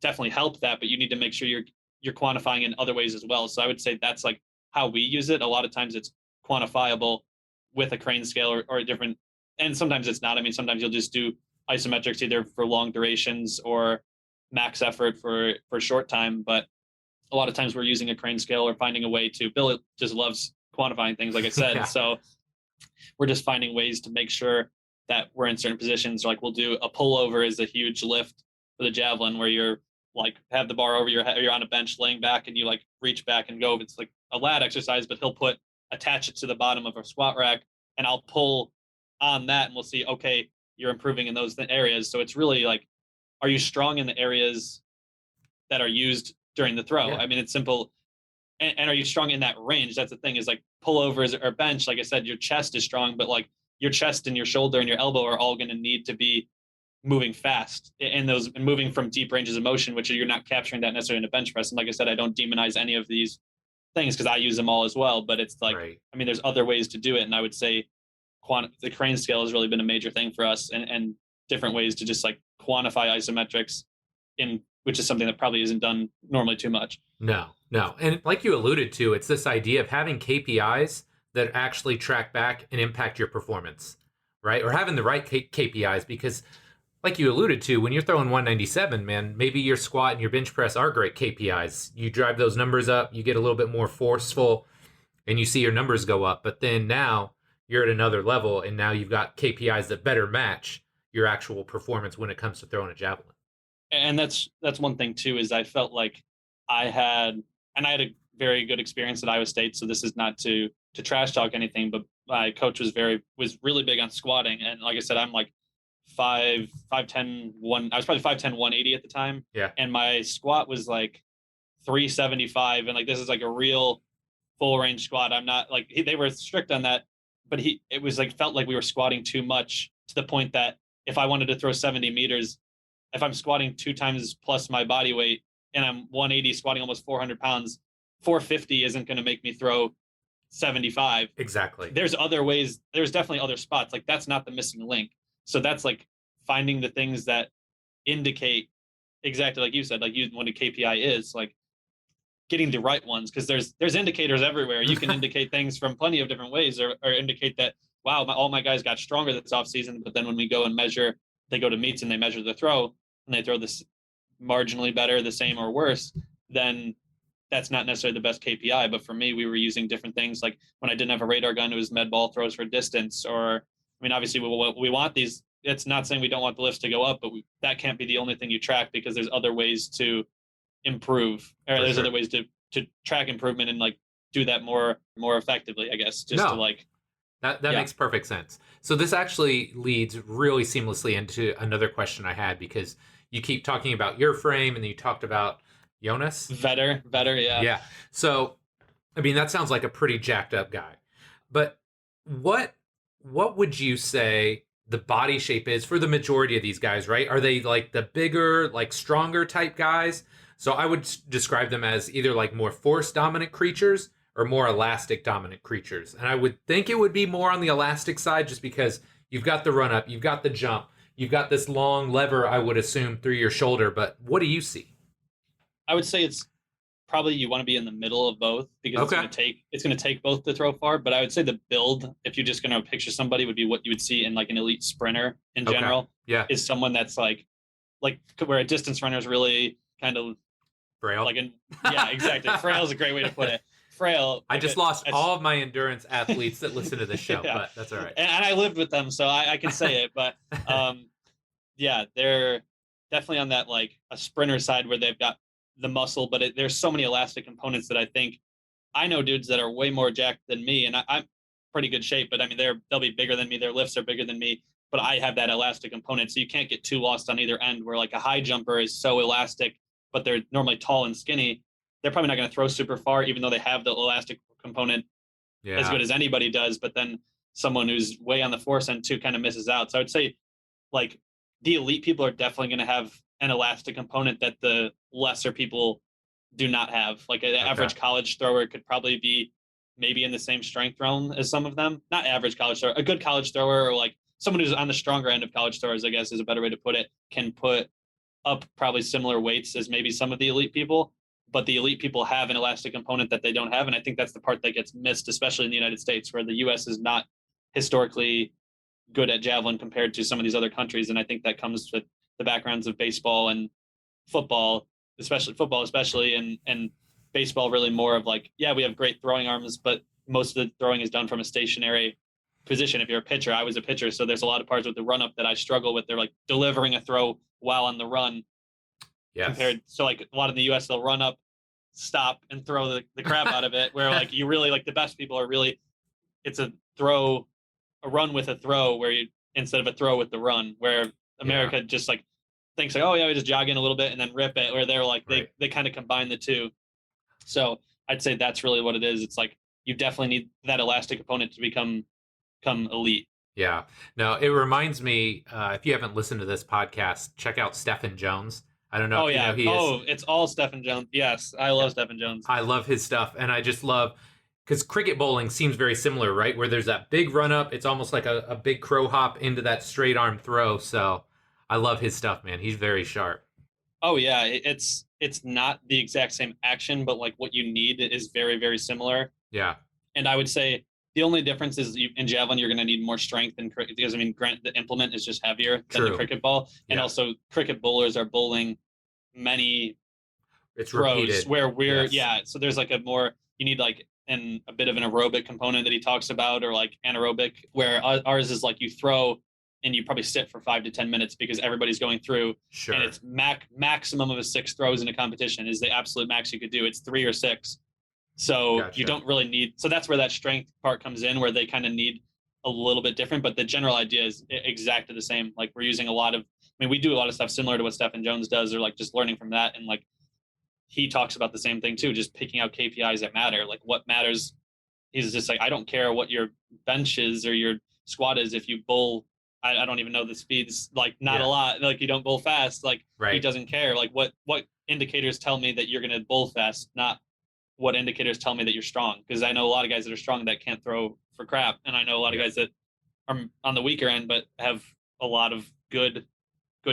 definitely help that, but you need to make sure you're quantifying in other ways as well. So I would say that's like how we use it. A lot of times it's quantifiable with a crane scale or a different, and sometimes it's not. I mean, sometimes you'll just do isometrics either for long durations or max effort for short time. But a lot of times we're using a crane scale or finding a way to, Bill just loves quantifying things, like I said. So we're just finding ways to make sure that we're in certain positions. Like we'll do a pullover is a huge lift for the javelin, where you're like have the bar over your head, you're on a bench laying back and you like reach back and go. It's like a lat exercise, but he'll attach it to the bottom of a squat rack, and I'll pull on that, and we'll see, okay, you're improving in those areas. So it's really like, are you strong in the areas that are used during the throw? I mean, it's simple. And are you strong in that range? That's the thing, is like pullovers or bench. Like I said, your chest is strong, but like your chest and your shoulder and your elbow are all going to need to be moving fast and moving from deep ranges of motion, which you're not capturing that necessarily in a bench press. And like I said, I don't demonize any of these things because I use them all as well. But it's like, I mean, there's other ways to do it. And I would say the crane scale has really been a major thing for us, and different ways to just like quantify isometrics which is something that probably isn't done normally too much. No. And like you alluded to, it's this idea of having KPIs that actually track back and impact your performance, right? Or having the right KPIs, because like you alluded to, when you're throwing 197, man, maybe your squat and your bench press are great KPIs. You drive those numbers up, you get a little bit more forceful, and you see your numbers go up. But then now you're at another level, and now you've got KPIs that better match your actual performance when it comes to throwing a javelin. And that's one thing too, is I felt like I had a very good experience at Iowa State. So this is not to trash talk anything, but my coach was really big on squatting. And like I said, I'm like 5'10", I was probably 5'10", 180 at the time. Yeah. And my squat was like 375. And like, this is like a real full range squat. I'm not like, they were strict on that, but it was like, felt like we were squatting too much, to the point that if I wanted to throw 70 meters, if I'm squatting 2 times plus my body weight and I'm 180 squatting almost 400 pounds, 450 isn't going to make me throw 75. Exactly. There's other ways. There's definitely other spots. Like that's not the missing link. So that's like finding the things that indicate exactly like you said, like what a KPI is, like getting the right ones. Cause there's indicators everywhere. You can indicate things from plenty of different ways, or indicate that, wow, all my guys got stronger this off season. But then when we go and measure, they go to meets and they measure the throw, and they throw this marginally better, the same, or worse, then that's not necessarily the best KPI. But for me, we were using different things. Like when I didn't have a radar gun, it was med ball throws for distance. Or, I mean, obviously we want these. It's not saying we don't want the lifts to go up, but that can't be the only thing you track, because there's other ways to improve, or there's other ways to track improvement and like do that more effectively, I guess, to like. That makes perfect sense. So this actually leads really seamlessly into another question I had, because you keep talking about your frame, and then you talked about Jonas. Vetter, yeah. Yeah. So, I mean, that sounds like a pretty jacked up guy. But what would you say the body shape is for the majority of these guys, right? Are they like the bigger, like stronger type guys? So I would describe them as either like more force dominant creatures or more elastic dominant creatures. And I would think it would be more on the elastic side just because you've got the run up, you've got the jump, you've got this long lever, I would assume, through your shoulder. But what do you see? I would say it's probably you want to be in the middle of both because Okay. it's going to take both to throw far. But I would say the build, if you're just going to picture somebody, would be what you would see in like an elite sprinter in Okay. general. Yeah. Is someone that's like where a distance runner is really kind of Frail. yeah, exactly. Frail is a great way to put it. Frail. I just lost all of my endurance athletes that listen to this show, yeah. but that's all right. And I lived with them, so I can say it. But yeah, they're definitely on that like a sprinter side where they've got the muscle, but there's so many elastic components that I think I know dudes that are way more jacked than me, and I'm pretty good shape. But I mean, they'll be bigger than me. Their lifts are bigger than me, but I have that elastic component, so you can't get too lost on either end. Where like a high jumper is so elastic, but they're normally tall and skinny. They're probably not going to throw super far, even though they have the elastic component as good as anybody does. But then someone who's way on the force end too kind of misses out. So I would say like the elite people are definitely going to have an elastic component that the lesser people do not have. Like an average college thrower could probably be maybe in the same strength realm as some of them. Not average college thrower, a good college thrower, or like someone who's on the stronger end of college throwers, I guess is a better way to put it, can put up probably similar weights as maybe some of the elite people. But the elite people have an elastic component that they don't have. And I think that's the part that gets missed, especially in the United States, where the US is not historically good at javelin compared to some of these other countries. And I think that comes with the backgrounds of baseball and football, especially, and baseball really more of like, yeah, we have great throwing arms, but most of the throwing is done from a stationary position. If you're a pitcher, I was a pitcher, so there's a lot of parts with the run up that I struggle with. They're like delivering a throw while on the run. Yes. Compared, so like a lot in the US, they'll run up, stop, and throw the crap out of it. Where like you really like the best people are really, it's a run with a throw where you instead of a throw with the run. Where America just like thinks like, oh yeah, we just jog in a little bit and then rip it. Where they're like they kind of combine the two. So I'd say that's really what it is. It's like you definitely need that elastic component to become elite. Yeah. No, it reminds me, if you haven't listened to this podcast, check out Stephen Jones. I don't know if you know he is. It's all Stephen Jones. Yes, I love Stephen Jones. I love his stuff, and I just love, because cricket bowling seems very similar, right? Where there's that big run up. It's almost like a big crow hop into that straight arm throw. So I love his stuff, man. He's very sharp. Oh, yeah. It's not the exact same action, but like what you need is very, very similar. Yeah. And I would say the only difference is in javelin, you're going to need more strength than cricket because, I mean, granted, the implement is just heavier than the cricket ball. And also cricket bowlers are bowling many throws repeated. Where we're, so there's like you need like a bit of an aerobic component that he talks about, or like anaerobic, where ours is like you throw and you probably sit for 5 to 10 minutes because everybody's going through. Sure. And it's maximum of 6 throws in a competition is the absolute max you could do. It's 3 or 6. So you don't really need, so that's where that strength part comes in, where they kind of need a little bit different, but the general idea is exactly the same. Like we're using we do a lot of stuff similar to what Stephen Jones does, or like just learning from that. And like, he talks about the same thing too, just picking out KPIs that matter. Like what matters, he's just like, I don't care what your bench is or your squat is. If you bowl, I don't even know the speeds, like not a lot, like you don't bowl fast, like he doesn't care. Like what indicators tell me that you're going to bowl fast, not what indicators tell me that you're strong. Because I know a lot of guys that are strong that can't throw for crap. And I know a lot of guys that are on the weaker end, but have a lot of good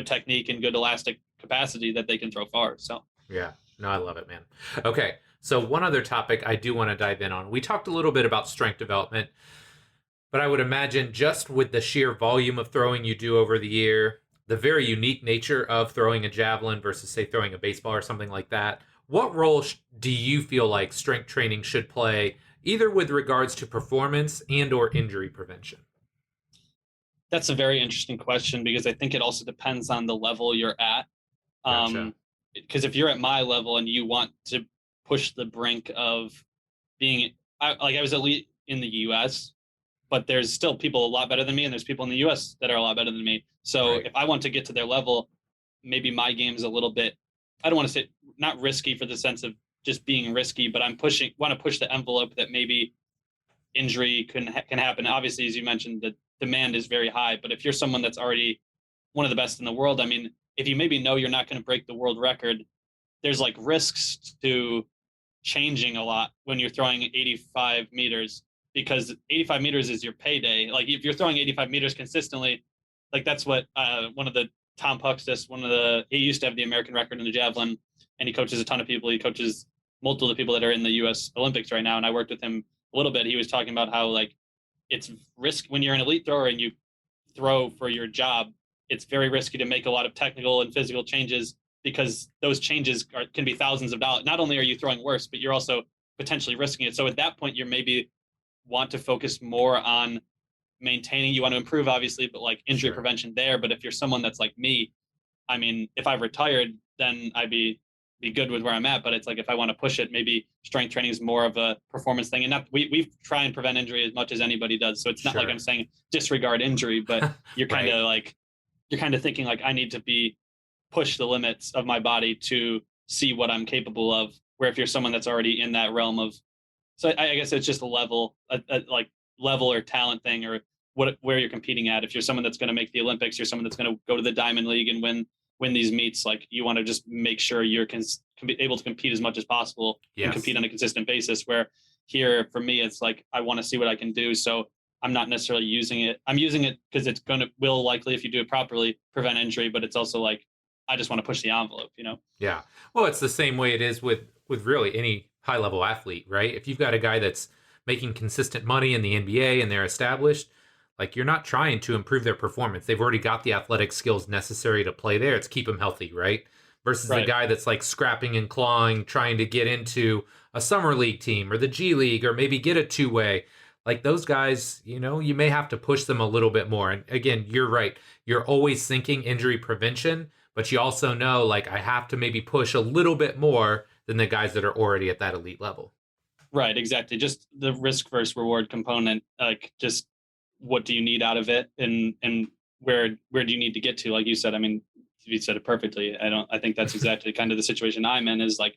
technique and good elastic capacity that they can throw far. So, yeah, no, I love it, man. Okay. So one other topic I do want to dive in on, we talked a little bit about strength development, but I would imagine just with the sheer volume of throwing you do over the year, the very unique nature of throwing a javelin versus say throwing a baseball or something like that, what role do you feel like strength training should play, either with regards to performance and or injury prevention? That's a very interesting question, because I think it also depends on the level you're at. Gotcha. Because if you're at my level and you want to push the brink of being, I was elite in the US, but there's still people a lot better than me, and there's people in the US that are a lot better than me. So if I want to get to their level, maybe my game is a little bit, I don't want to say not risky for the sense of just being risky, but want to push the envelope that maybe injury can happen. Obviously, as you mentioned, the demand is very high, but if you're someone that's already one of the best in the world, I mean, if you maybe know you're not going to break the world record, there's like risks to changing a lot when you're throwing 85 meters, because 85 meters is your payday. Like if you're throwing 85 meters consistently, like that's what one of the Tom Puxtis, he used to have the American record in the javelin, and he coaches a ton of people. He coaches multiple of the people that are in the U.S. Olympics right now, and I worked with him a little bit. He was talking about how like it's risk when you're an elite thrower and you throw for your job. It's very risky to make a lot of technical and physical changes, because those changes can be thousands of dollars. Not only are you throwing worse, but you're also potentially risking it. So at that point, you're maybe want to focus more on maintaining. You want to improve, obviously, but like injury prevention there. But if you're someone that's like me, I mean, if I've retired, then I'd be good with where I'm at. But it's like if I want to push it, maybe strength training is more of a performance thing. And not, we try and prevent injury as much as anybody does. So it's not like I'm saying disregard injury, but you're kind of like you're kind of thinking like I need to push the limits of my body to see what I'm capable of. Where if you're someone that's already in that realm of, so I guess it's just a level or talent thing, or where you're competing at. If you're someone that's going to make the Olympics, you're someone that's going to go to the Diamond League and win these meets. Like you want to just make sure you're able to compete as much as possible and compete on a consistent basis. Where here for me, it's like I want to see what I can do. So I'm not necessarily using it. I'm using it because will likely, if you do it properly, prevent injury. But it's also like I just want to push the envelope, you know? Yeah. Well, it's the same way it is with really any high level athlete, right? If you've got a guy that's making consistent money in the NBA and they're established, like you're not trying to improve their performance. They've already got the athletic skills necessary to play there. It's keep them healthy, right? Versus a guy that's like scrapping and clawing, trying to get into a summer league team or the G League, or maybe get a two-way. Like those guys, you know, you may have to push them a little bit more. And again, you're right. You're always thinking injury prevention, but you also know, like, I have to maybe push a little bit more than the guys that are already at that elite level. Right, exactly. Just the risk versus reward component. Like, just what do you need out of it, and where do you need to get to? Like you said, I mean, you said it perfectly. I think that's exactly kind of the situation I'm in. Is like,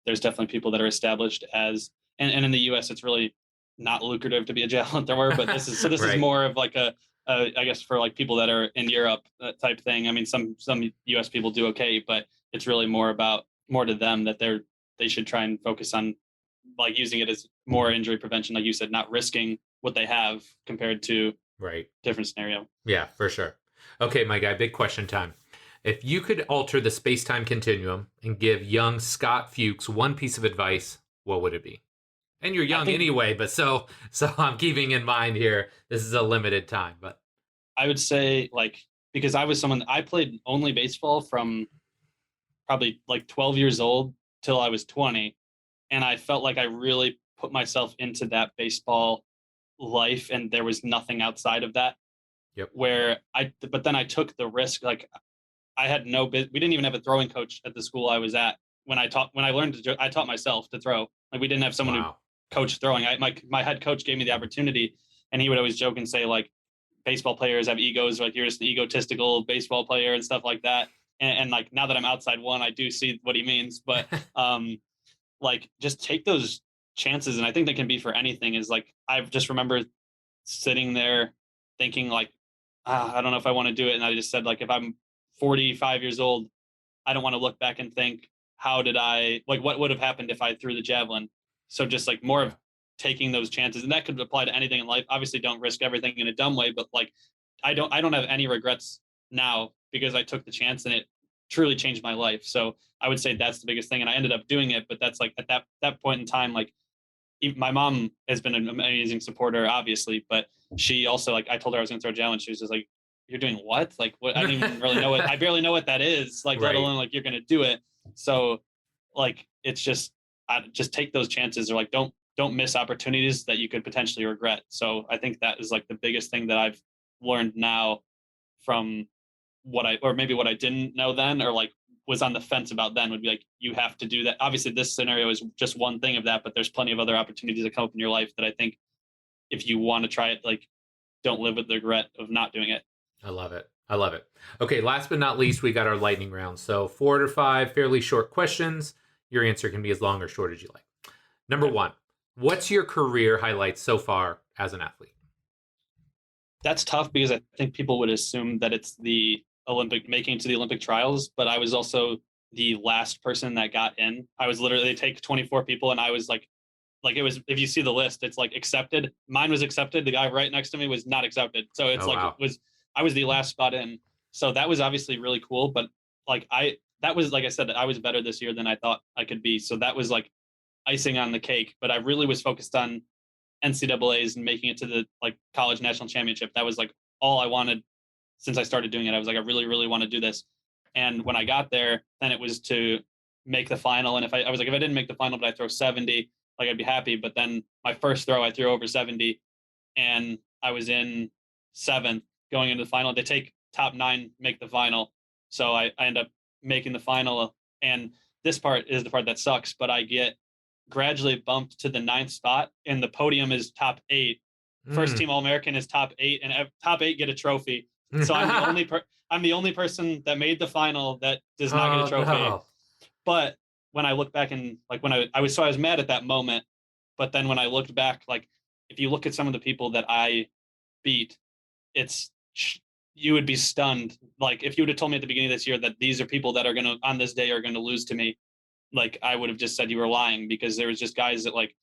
there's definitely people that are established as, and in the U.S. it's really not lucrative to be a javelin thrower. But this is is more of like I guess for like people that are in Europe, that type thing. I mean, some U.S. people do okay, but it's really more to them that they should try and focus on like using it as more injury prevention, like you said, not risking what they have compared to different scenario. Yeah, for sure. Okay, my guy, big question time. If you could alter the space-time continuum and give young Scott Fuchs one piece of advice, what would it be? And you're young anyway, but so I'm keeping in mind here, this is a limited time. But I would say, like, because I played only baseball from probably like 12 years old till I was 20. And I felt like I really put myself into that baseball life, and there was nothing outside of that. Yep. But then I took the risk. Like I had we didn't even have a throwing coach at the school I was at. When I taught myself to throw. Like we didn't have someone who coached throwing. My head coach gave me the opportunity, and he would always joke and say like, baseball players have egos, like you're just an egotistical baseball player and stuff like that. And like now that I'm outside one, I do see what he means. But like just take those chances. And I think that can be for anything. Is like I just remember sitting there thinking like, I don't know if I want to do it. And I just said like, if I'm 45 years old, I don't want to look back and think, what would have happened if I threw the javelin? So just like more of taking those chances, and that could apply to anything in life. Obviously don't risk everything in a dumb way, but like I don't have any regrets now because I took the chance and it truly changed my life. So I would say that's the biggest thing. And I ended up doing it, but that's like at that point in time, like my mom has been an amazing supporter, obviously, but she also, like, I told her I was going to throw javelin. She was just like, "You're doing what? Like, what? I don't even really know it. I barely know what that is. Like, let alone like you're going to do it." So like, it's just take those chances, or like, don't miss opportunities that you could potentially regret. So I think that is like the biggest thing that I've learned now from what I didn't know then, or like was on the fence about then, would be like, you have to do that. Obviously this scenario is just one thing of that, but there's plenty of other opportunities that come up in your life that I think if you want to try it, like, don't live with the regret of not doing it. I love it. Okay, last but not least, we got our lightning round. So 4 to 5 fairly short questions. Your answer can be as long or short as you like. Number 1, what's your career highlights so far as an athlete? That's tough because I think people would assume that it's the making it to the Olympic trials, but I was also the last person that got in. I was literally, they take 24 people, and I was like it was, if you see the list, it's like accepted. Mine was accepted. The guy right next to me was not accepted. So it's Oh, like, wow. I was the last spot in. So that was obviously really cool. But like, that was, like I said, I was better this year than I thought I could be. So that was like icing on the cake. But I really was focused on NCAAs and making it to the like college national championship. That was like all I wanted since I started doing it. I was like, I really, really want to do this. And when I got there, then it was to make the final. And I was like, if I didn't make the final, but I throw 70, like I'd be happy. But then my first throw, I threw over 70, and I was in seventh going into the final. They take top 9, make the final. So I end up making the final. And this part is the part that sucks, but I get gradually bumped to the 9th spot, and the podium is top 8. First team All-American is top 8, and top 8 get a trophy. So I'm the only person that made the final that does not get a trophy. No. But when I look back, and like when I was mad at that moment, but then when I looked back, like if you look at some of the people that I beat, you would be stunned. Like if you would have told me at the beginning of this year that these are people that are going to, on this day, are going to lose to me, like I would have just said you were lying, because there was just guys that, like,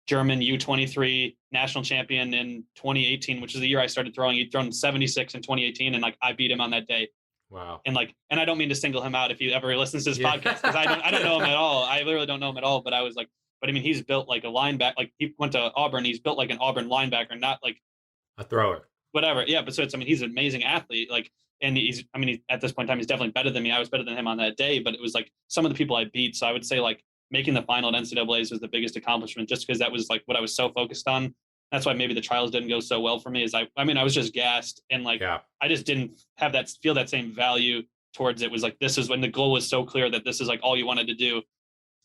German U23 national champion in 2018, which is the year I started throwing. He'd thrown 76 in 2018, and like I beat him on that day. Wow. And like, and I don't mean to single him out if he ever listens to this podcast, because I don't know him at all. I literally don't know him at all. But I was like, but I mean, he's built like a linebacker. Like he went to Auburn. He's built like an Auburn linebacker, not like A thrower. whatever. Yeah, but so it's, I mean, he's an amazing athlete. Like, and at this point in time, he's definitely better than me. I was better than him on that day, but it was like some of the people I beat. So I would say like making the final at NCAAs was the biggest accomplishment, just because that was like what I was so focused on. That's why maybe the trials didn't go so well for me. Is I was just gassed, and like I just didn't have feel that same value towards it. Was like, this is when the goal was so clear that this is like all you wanted to do,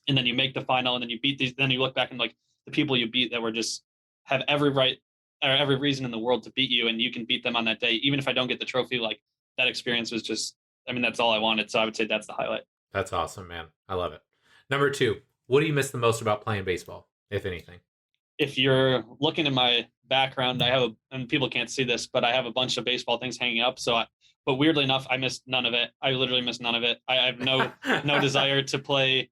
and then you make the final, and then you beat these. Then you look back and like the people you beat that were just have every right or every reason in the world to beat you, and you can beat them on that day, even if I don't get the trophy. Like that experience was just, I mean, that's all I wanted. So I would say that's the highlight. That's awesome, man. I love it. Number 2, what do you miss the most about playing baseball, if anything? If you're looking at my background, and people can't see this, but I have a bunch of baseball things hanging up. But weirdly enough, I missed none of it. I literally missed none of it. I have no desire to play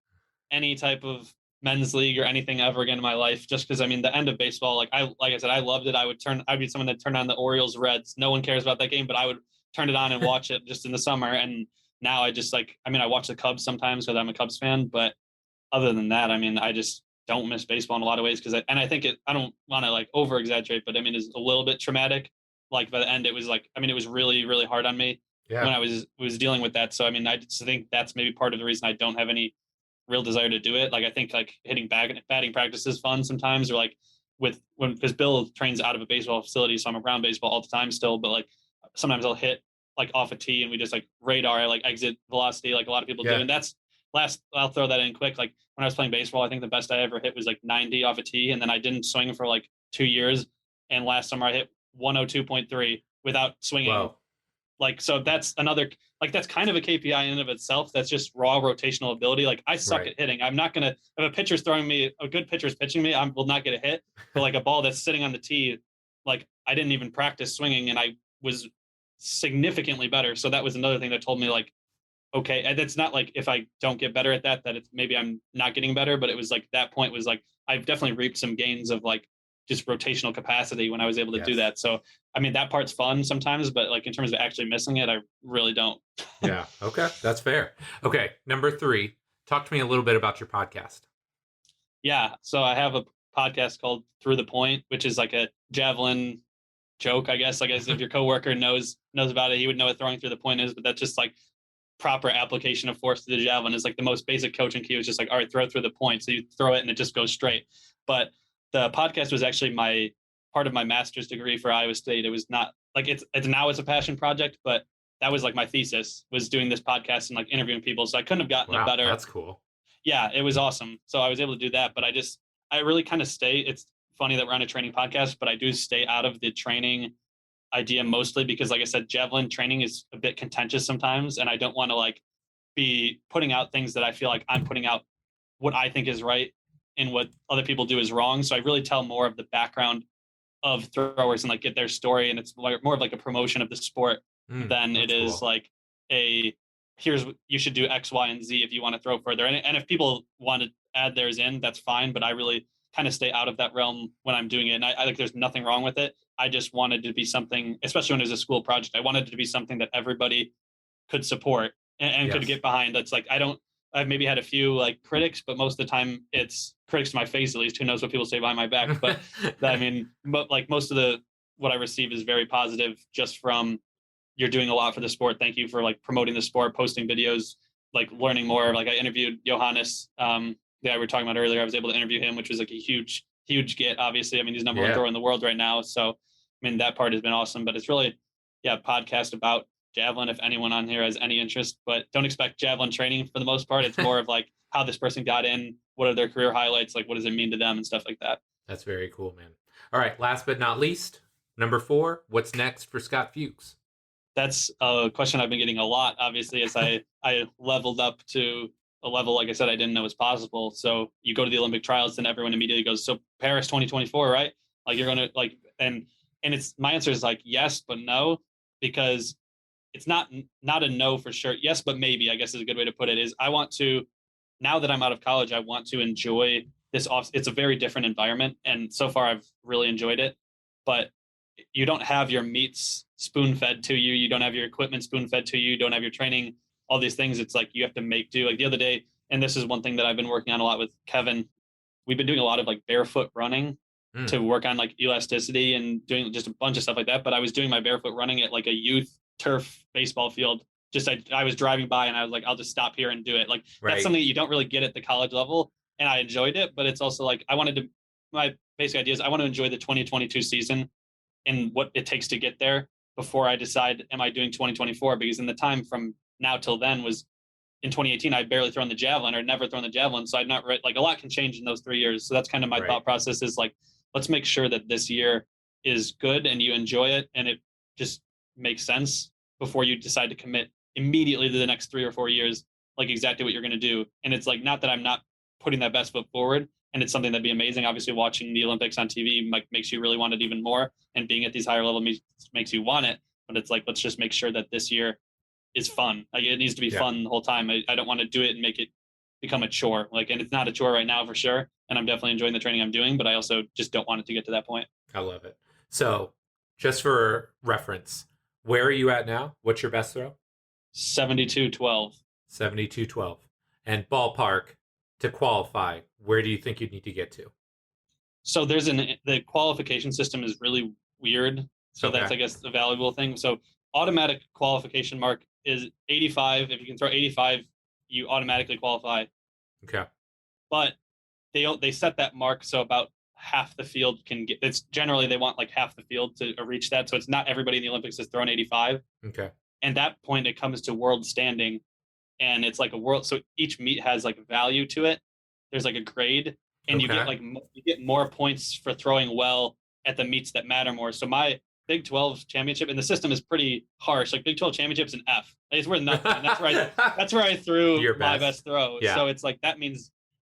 any type of men's league or anything ever again in my life, just because, I mean, the end of baseball, like I said, I loved it. I'd be someone that turned on the Orioles Reds. No one cares about that game, but I would turn it on and watch it just in the summer. And now I just like, I mean, I watch the Cubs sometimes because I'm a Cubs fan, but other than that, I mean, I just don't miss baseball in a lot of ways, because I think I don't want to like over exaggerate, but I mean, it's a little bit traumatic. Like by the end, it was like, I mean, it was really, really hard on me when I was dealing with that. So I mean, I just think that's maybe part of the reason I don't have any real desire to do it. Like I think like hitting batting practice is fun sometimes, or like because Bill trains out of a baseball facility, so I'm around baseball all the time still. But like sometimes I'll hit like off a tee, and we just like radar like exit velocity, like a lot of people do, and that's I'll throw that in quick. Like when I was playing baseball, I think the best I ever hit was like 90 off a tee, and then I didn't swing for like 2 years. And last summer I hit 102.3 without swinging. Wow. Like, so that's another, like, that's kind of a KPI in and of itself. That's just raw rotational ability. Like I suck at hitting. I'm not going to, if a pitcher's throwing me, a good pitcher's pitching me, I will not get a hit. But like a ball that's sitting on the tee, like I didn't even practice swinging, and I was significantly better. So that was another thing that told me like, okay, and it's not like if I don't get better at that it's maybe I'm not getting better, but it was like that point was like I've definitely reaped some gains of like just rotational capacity when I was able to do that. So I mean, that part's fun sometimes, but like in terms of actually missing it, I really don't. Yeah. Okay. That's fair. Okay. Number 3, talk to me a little bit about your podcast. Yeah. So I have a podcast called Through the Point, which is like a Javelin joke, I guess. Like, as if your coworker knows about it, he would know what throwing through the point is, but that's just like proper application of force to the javelin. Is like the most basic coaching key. Is just like, all right, throw through the point. So you throw it and it just goes straight. But the podcast was actually my part of my master's degree for Iowa State. It was not like it's now it's a passion project, but that was like my thesis, was doing this podcast and like interviewing people. So I couldn't have gotten a better. That's cool. Yeah, it was awesome. So I was able to do that, but I really kind of stay. It's funny that we're on a training podcast, but I do stay out of the training idea mostly because, like I said, javelin training is a bit contentious sometimes, and I don't want to like be putting out things that I feel like I'm putting out what I think is right and what other people do is wrong. So I really tell more of the background of throwers and like get their story, and it's more of like a promotion of the sport than it is cool. Like a you should do X, Y, and Z if you want to throw further. And if people want to add theirs in, that's fine. But I really kind of stay out of that realm when I'm doing it. And I think there's nothing wrong with it. I just wanted to be something, especially when it was a school project, I wanted it to be something that everybody could support and could Yes. get behind. That's like, I've maybe had a few like critics, but most of the time it's critics to my face, at least. Who knows what people say behind my back. But I mean, but like most of what I receive is very positive, just from, you're doing a lot for the sport. Thank you for like promoting the sport, posting videos, like learning more. Like I interviewed Johannes, the guy we were talking about earlier. I was able to interview him, which was like a huge get, obviously. I mean, he's number one thrower in the world right now. So, I mean, that part has been awesome, but it's really, podcast about javelin if anyone on here has any interest, but don't expect javelin training for the most part. It's more of like how this person got in, what are their career highlights, like what does it mean to them and stuff like that. That's very cool, man. All right, last but not least, number 4, what's next for Scott Fuchs? That's a question I've been getting a lot, obviously, as I leveled up to a level, like I said, I didn't know was possible. So you go to the Olympic trials and everyone immediately goes, so Paris 2024, right? Like you're going to like, and it's, my answer is like, yes, but no, because it's not a no for sure. Yes, but maybe, I guess is a good way to put it, is I want to, now that I'm out of college, I want to enjoy this off. It's a very different environment. And so far I've really enjoyed it, but you don't have your meets spoon fed to you. You don't have your equipment spoon fed to you. You don't have your training, all these things. It's like, you have to make do. Like the other day, and this is one thing that I've been working on a lot with Kevin. We've been doing a lot of like barefoot running to work on like elasticity and doing just a bunch of stuff like that. But I was doing my barefoot running at like a youth turf baseball field. Just I was driving by and I was like, I'll just stop here and do it. Like that's something you don't really get at the college level. And I enjoyed it, but it's also like, my basic idea is I want to enjoy the 2022 season and what it takes to get there before I decide, am I doing 2024? Because in the time from now till then was, in 2018, I'd barely thrown the javelin or never thrown the javelin. So I'd not like a lot can change in those 3 years. So that's kind of my thought process, is like, let's make sure that this year is good and you enjoy it and it just makes sense before you decide to commit immediately to the next 3 or 4 years, like exactly what you're going to do. And it's like, not that I'm not putting that best foot forward, and it's something that'd be amazing. Obviously, watching the Olympics on TV like makes you really want it even more, and being at these higher level makes you want it. But it's like, let's just make sure that this year is fun. Like it needs to be fun the whole time. I don't want to do it and make it become a chore. Like, and it's not a chore right now for sure. And I'm definitely enjoying the training I'm doing, but I also just don't want it to get to that point. I love it. So just for reference, where are you at now? What's your best throw? 72-12. 72-12. And ballpark to qualify, where do you think you need to get to? So the qualification system is really weird. So that's, I guess, the valuable thing. So automatic qualification mark is 85. If you can throw 85, you automatically qualify. Okay. But they set that mark so about half the field can get. It's generally they want like half the field to reach that. So it's not everybody in the Olympics has thrown 85. Okay. And that point, it comes to world standing, and it's like a world. So each meet has like value to it. There's like a grade, and you get more points for throwing well at the meets that matter more. So my Big 12 championship, and the system is pretty harsh. Like Big 12 championship's an F. It's worth nothing. And that's where I threw my best throw. Yeah. So it's like, that means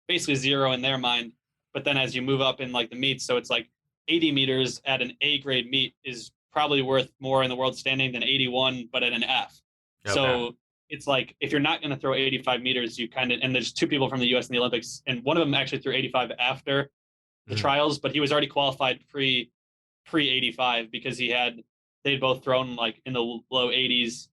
basically 0 in their mind. But then as you move up in like the meets, so it's like 80 meters at an A grade meet is probably worth more in the world standing than 81, but at an F. Okay. So it's like, if you're not going to throw 85 meters, you kind of, and there's 2 people from the US in the Olympics, and one of them actually threw 85 after the trials, but he was already qualified pre 85 because they'd both thrown like in the low 80s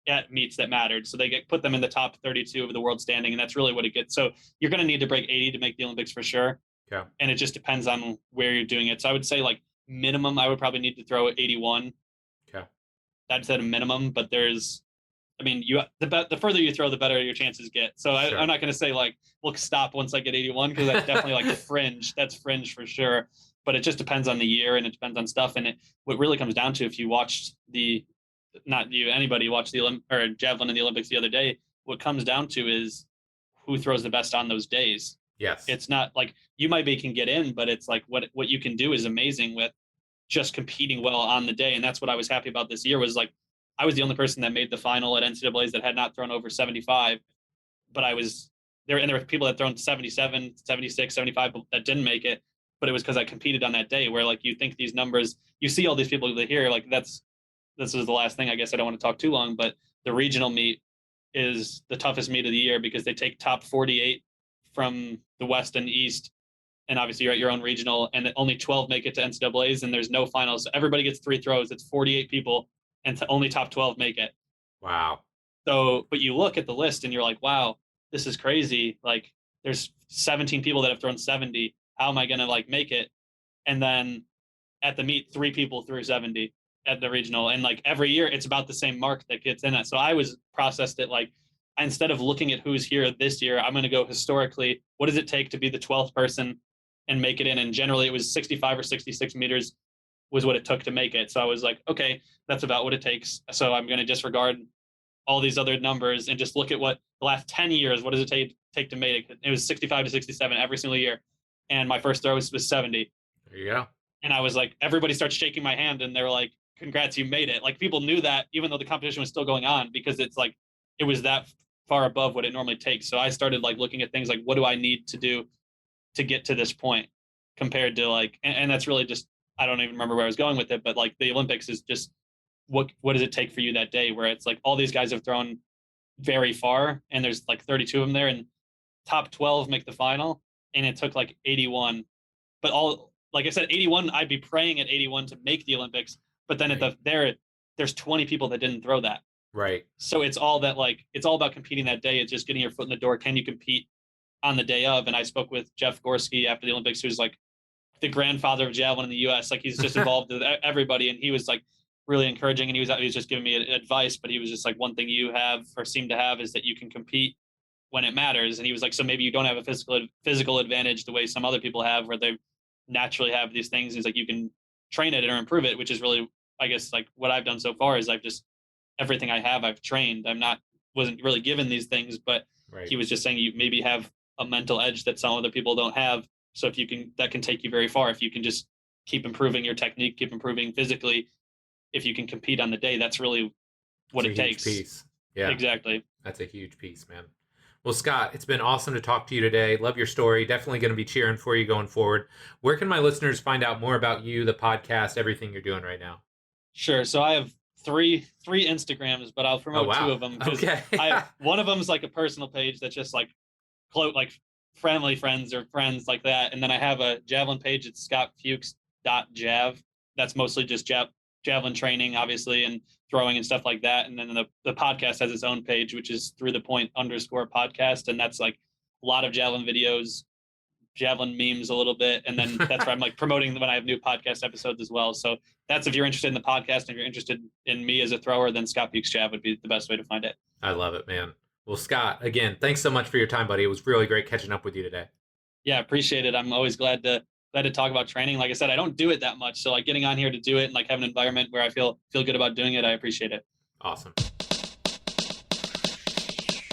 at meets that mattered. So they put them in the top 32 of the world standing, and that's really what it gets. So you're going to need to break 80 to make the Olympics for sure. Yeah. And it just depends on where you're doing it. So I would say like minimum, I would probably need to throw 81. Okay. That's at a minimum, but there's, I mean, the further you throw, the better your chances get. So I'm not going to say like, we'll stop once I get 81, because that's definitely like fringe. That's fringe for sure. But it just depends on the year, and it depends on stuff. And what really comes down to, if you watched anybody watched the javelin in the Olympics the other day, what comes down to is who throws the best on those days. Yes. It's not like you can get in, but it's like what you can do is amazing with just competing well on the day. And that's what I was happy about this year, was like, I was the only person that made the final at NCAAs that had not thrown over 75, but I was there. And there were people that thrown 77, 76, 75 that didn't make it. But it was because I competed on that day, where like, you think these numbers, you see all these people that here, like this is the last thing, I guess I don't want to talk too long, but the regional meet, is the toughest meet of the year because they take top 48 from the West and East. And obviously you're at your own regional, and only 12 make it to NCAAs, and there's no finals. So everybody gets 3 throws. It's 48 people, and only top 12 make it. Wow. So, but you look at the list and you're like, wow, this is crazy. Like there's 17 people that have thrown 70. How am I going to like make it? And then at the meet, 3 people threw 70 at the regional. And like every year it's about the same mark that gets in it. So I was processed it like, instead of looking at who's here this year, I'm going to go historically. What does it take to be the 12th person and make it in? And generally it was 65 or 66 meters was what it took to make it. So I was like, okay, that's about what it takes. So I'm going to disregard all these other numbers and just look at what the last 10 years, what does it take to make it? It was 65 to 67 every single year. And my first throw was 70. There you go. And I was like, everybody starts shaking my hand and they're like, congrats, you made it. Like people knew that even though the competition was still going on, because it's like, it was that far above what it normally takes. So I started like looking at things like, what do I need to do to get to this point compared to like, and that's really just, I don't even remember where I was going with it, but like the Olympics is just, what does it take for you that day, where it's like all these guys have thrown very far and there's like 32 of them there, and top 12 make the final, and it took like 81. But all, like I said, 81, I'd be praying at 81 to make the Olympics, but then there's 20 people that didn't throw that. Right. So it's all that, like, it's all about competing that day. It's just getting your foot in the door. Can you compete on the day of? And I spoke with Jeff Gorski after the Olympics, who's like the grandfather of javelin in the US. Like he's just involved with everybody. And he was like really encouraging, and he was just giving me advice, but he was just like, one thing you have or seem to have is that you can compete when it matters. And he was like, so maybe you don't have a physical advantage the way some other people have, where they naturally have these things. He's like, you can train it or improve it, which is really, I guess, like what I've done so far is everything I have, I've trained. Wasn't really given these things, but right. He was just saying you maybe have a mental edge that some other people don't have. So if you can, that can take you very far. If you can just keep improving your technique, keep improving physically, if you can compete on the day, that's really what it takes. Piece. Yeah, exactly. That's a huge piece, man. Well, Scott, it's been awesome to talk to you today. Love your story. Definitely going to be cheering for you going forward. Where can my listeners find out more about you, the podcast, everything you're doing right now? Sure. So I have three Instagrams, but I'll promote 2 of them. Okay. One of them is like a personal page that's just like family friends or friends like that. And then I have a Javelin page. It's scottfuchs.jav. That's mostly just Javelin training, obviously, and throwing and stuff like that. And then the podcast has its own page, which is Through the Point _podcast. And that's like a lot of Javelin videos, Javelin memes a little bit. And then that's where I'm like promoting when I have new podcast episodes as well. So that's, if you're interested in the podcast and if you're interested in me as a thrower, then Scott Fuchs Jav would be the best way to find it. I love it, man. Well, Scott, again, thanks so much for your time, buddy. It was really great catching up with you today. Yeah, appreciate it. I'm always glad to talk about training. Like I said, I don't do it that much. So like getting on here to do it and like have an environment where I feel good about doing it, I appreciate it. Awesome.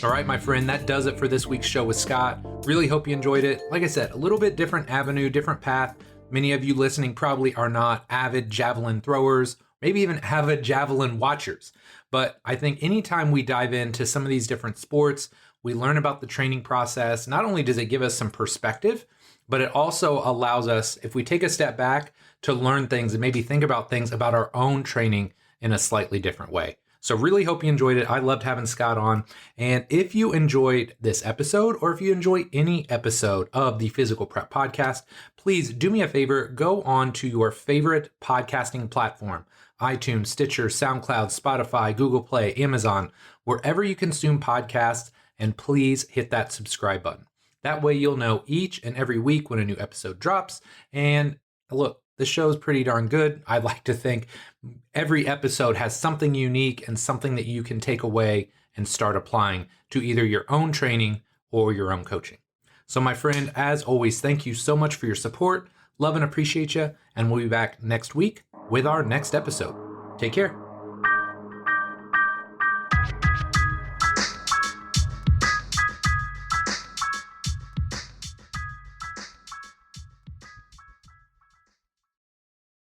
All right, my friend, that does it for this week's show with Scott. Really hope you enjoyed it. Like I said, a little bit different avenue, different path. Many of you listening probably are not avid javelin throwers, maybe even avid javelin watchers. But I think anytime we dive into some of these different sports, we learn about the training process. Not only does it give us some perspective, but it also allows us, if we take a step back, to learn things and maybe think about things about our own training in a slightly different way. So really hope you enjoyed it. I loved having Scott on. And if you enjoyed this episode, or if you enjoy any episode of the Physical Prep Podcast, please do me a favor, go on to your favorite podcasting platform, iTunes, Stitcher, SoundCloud, Spotify, Google Play, Amazon, wherever you consume podcasts, and please hit that subscribe button. That way you'll know each and every week when a new episode drops. And look, the show's pretty darn good. I like to think every episode has something unique and something that you can take away and start applying to either your own training or your own coaching. So my friend, as always, thank you so much for your support. Love and appreciate you. And we'll be back next week with our next episode. Take care.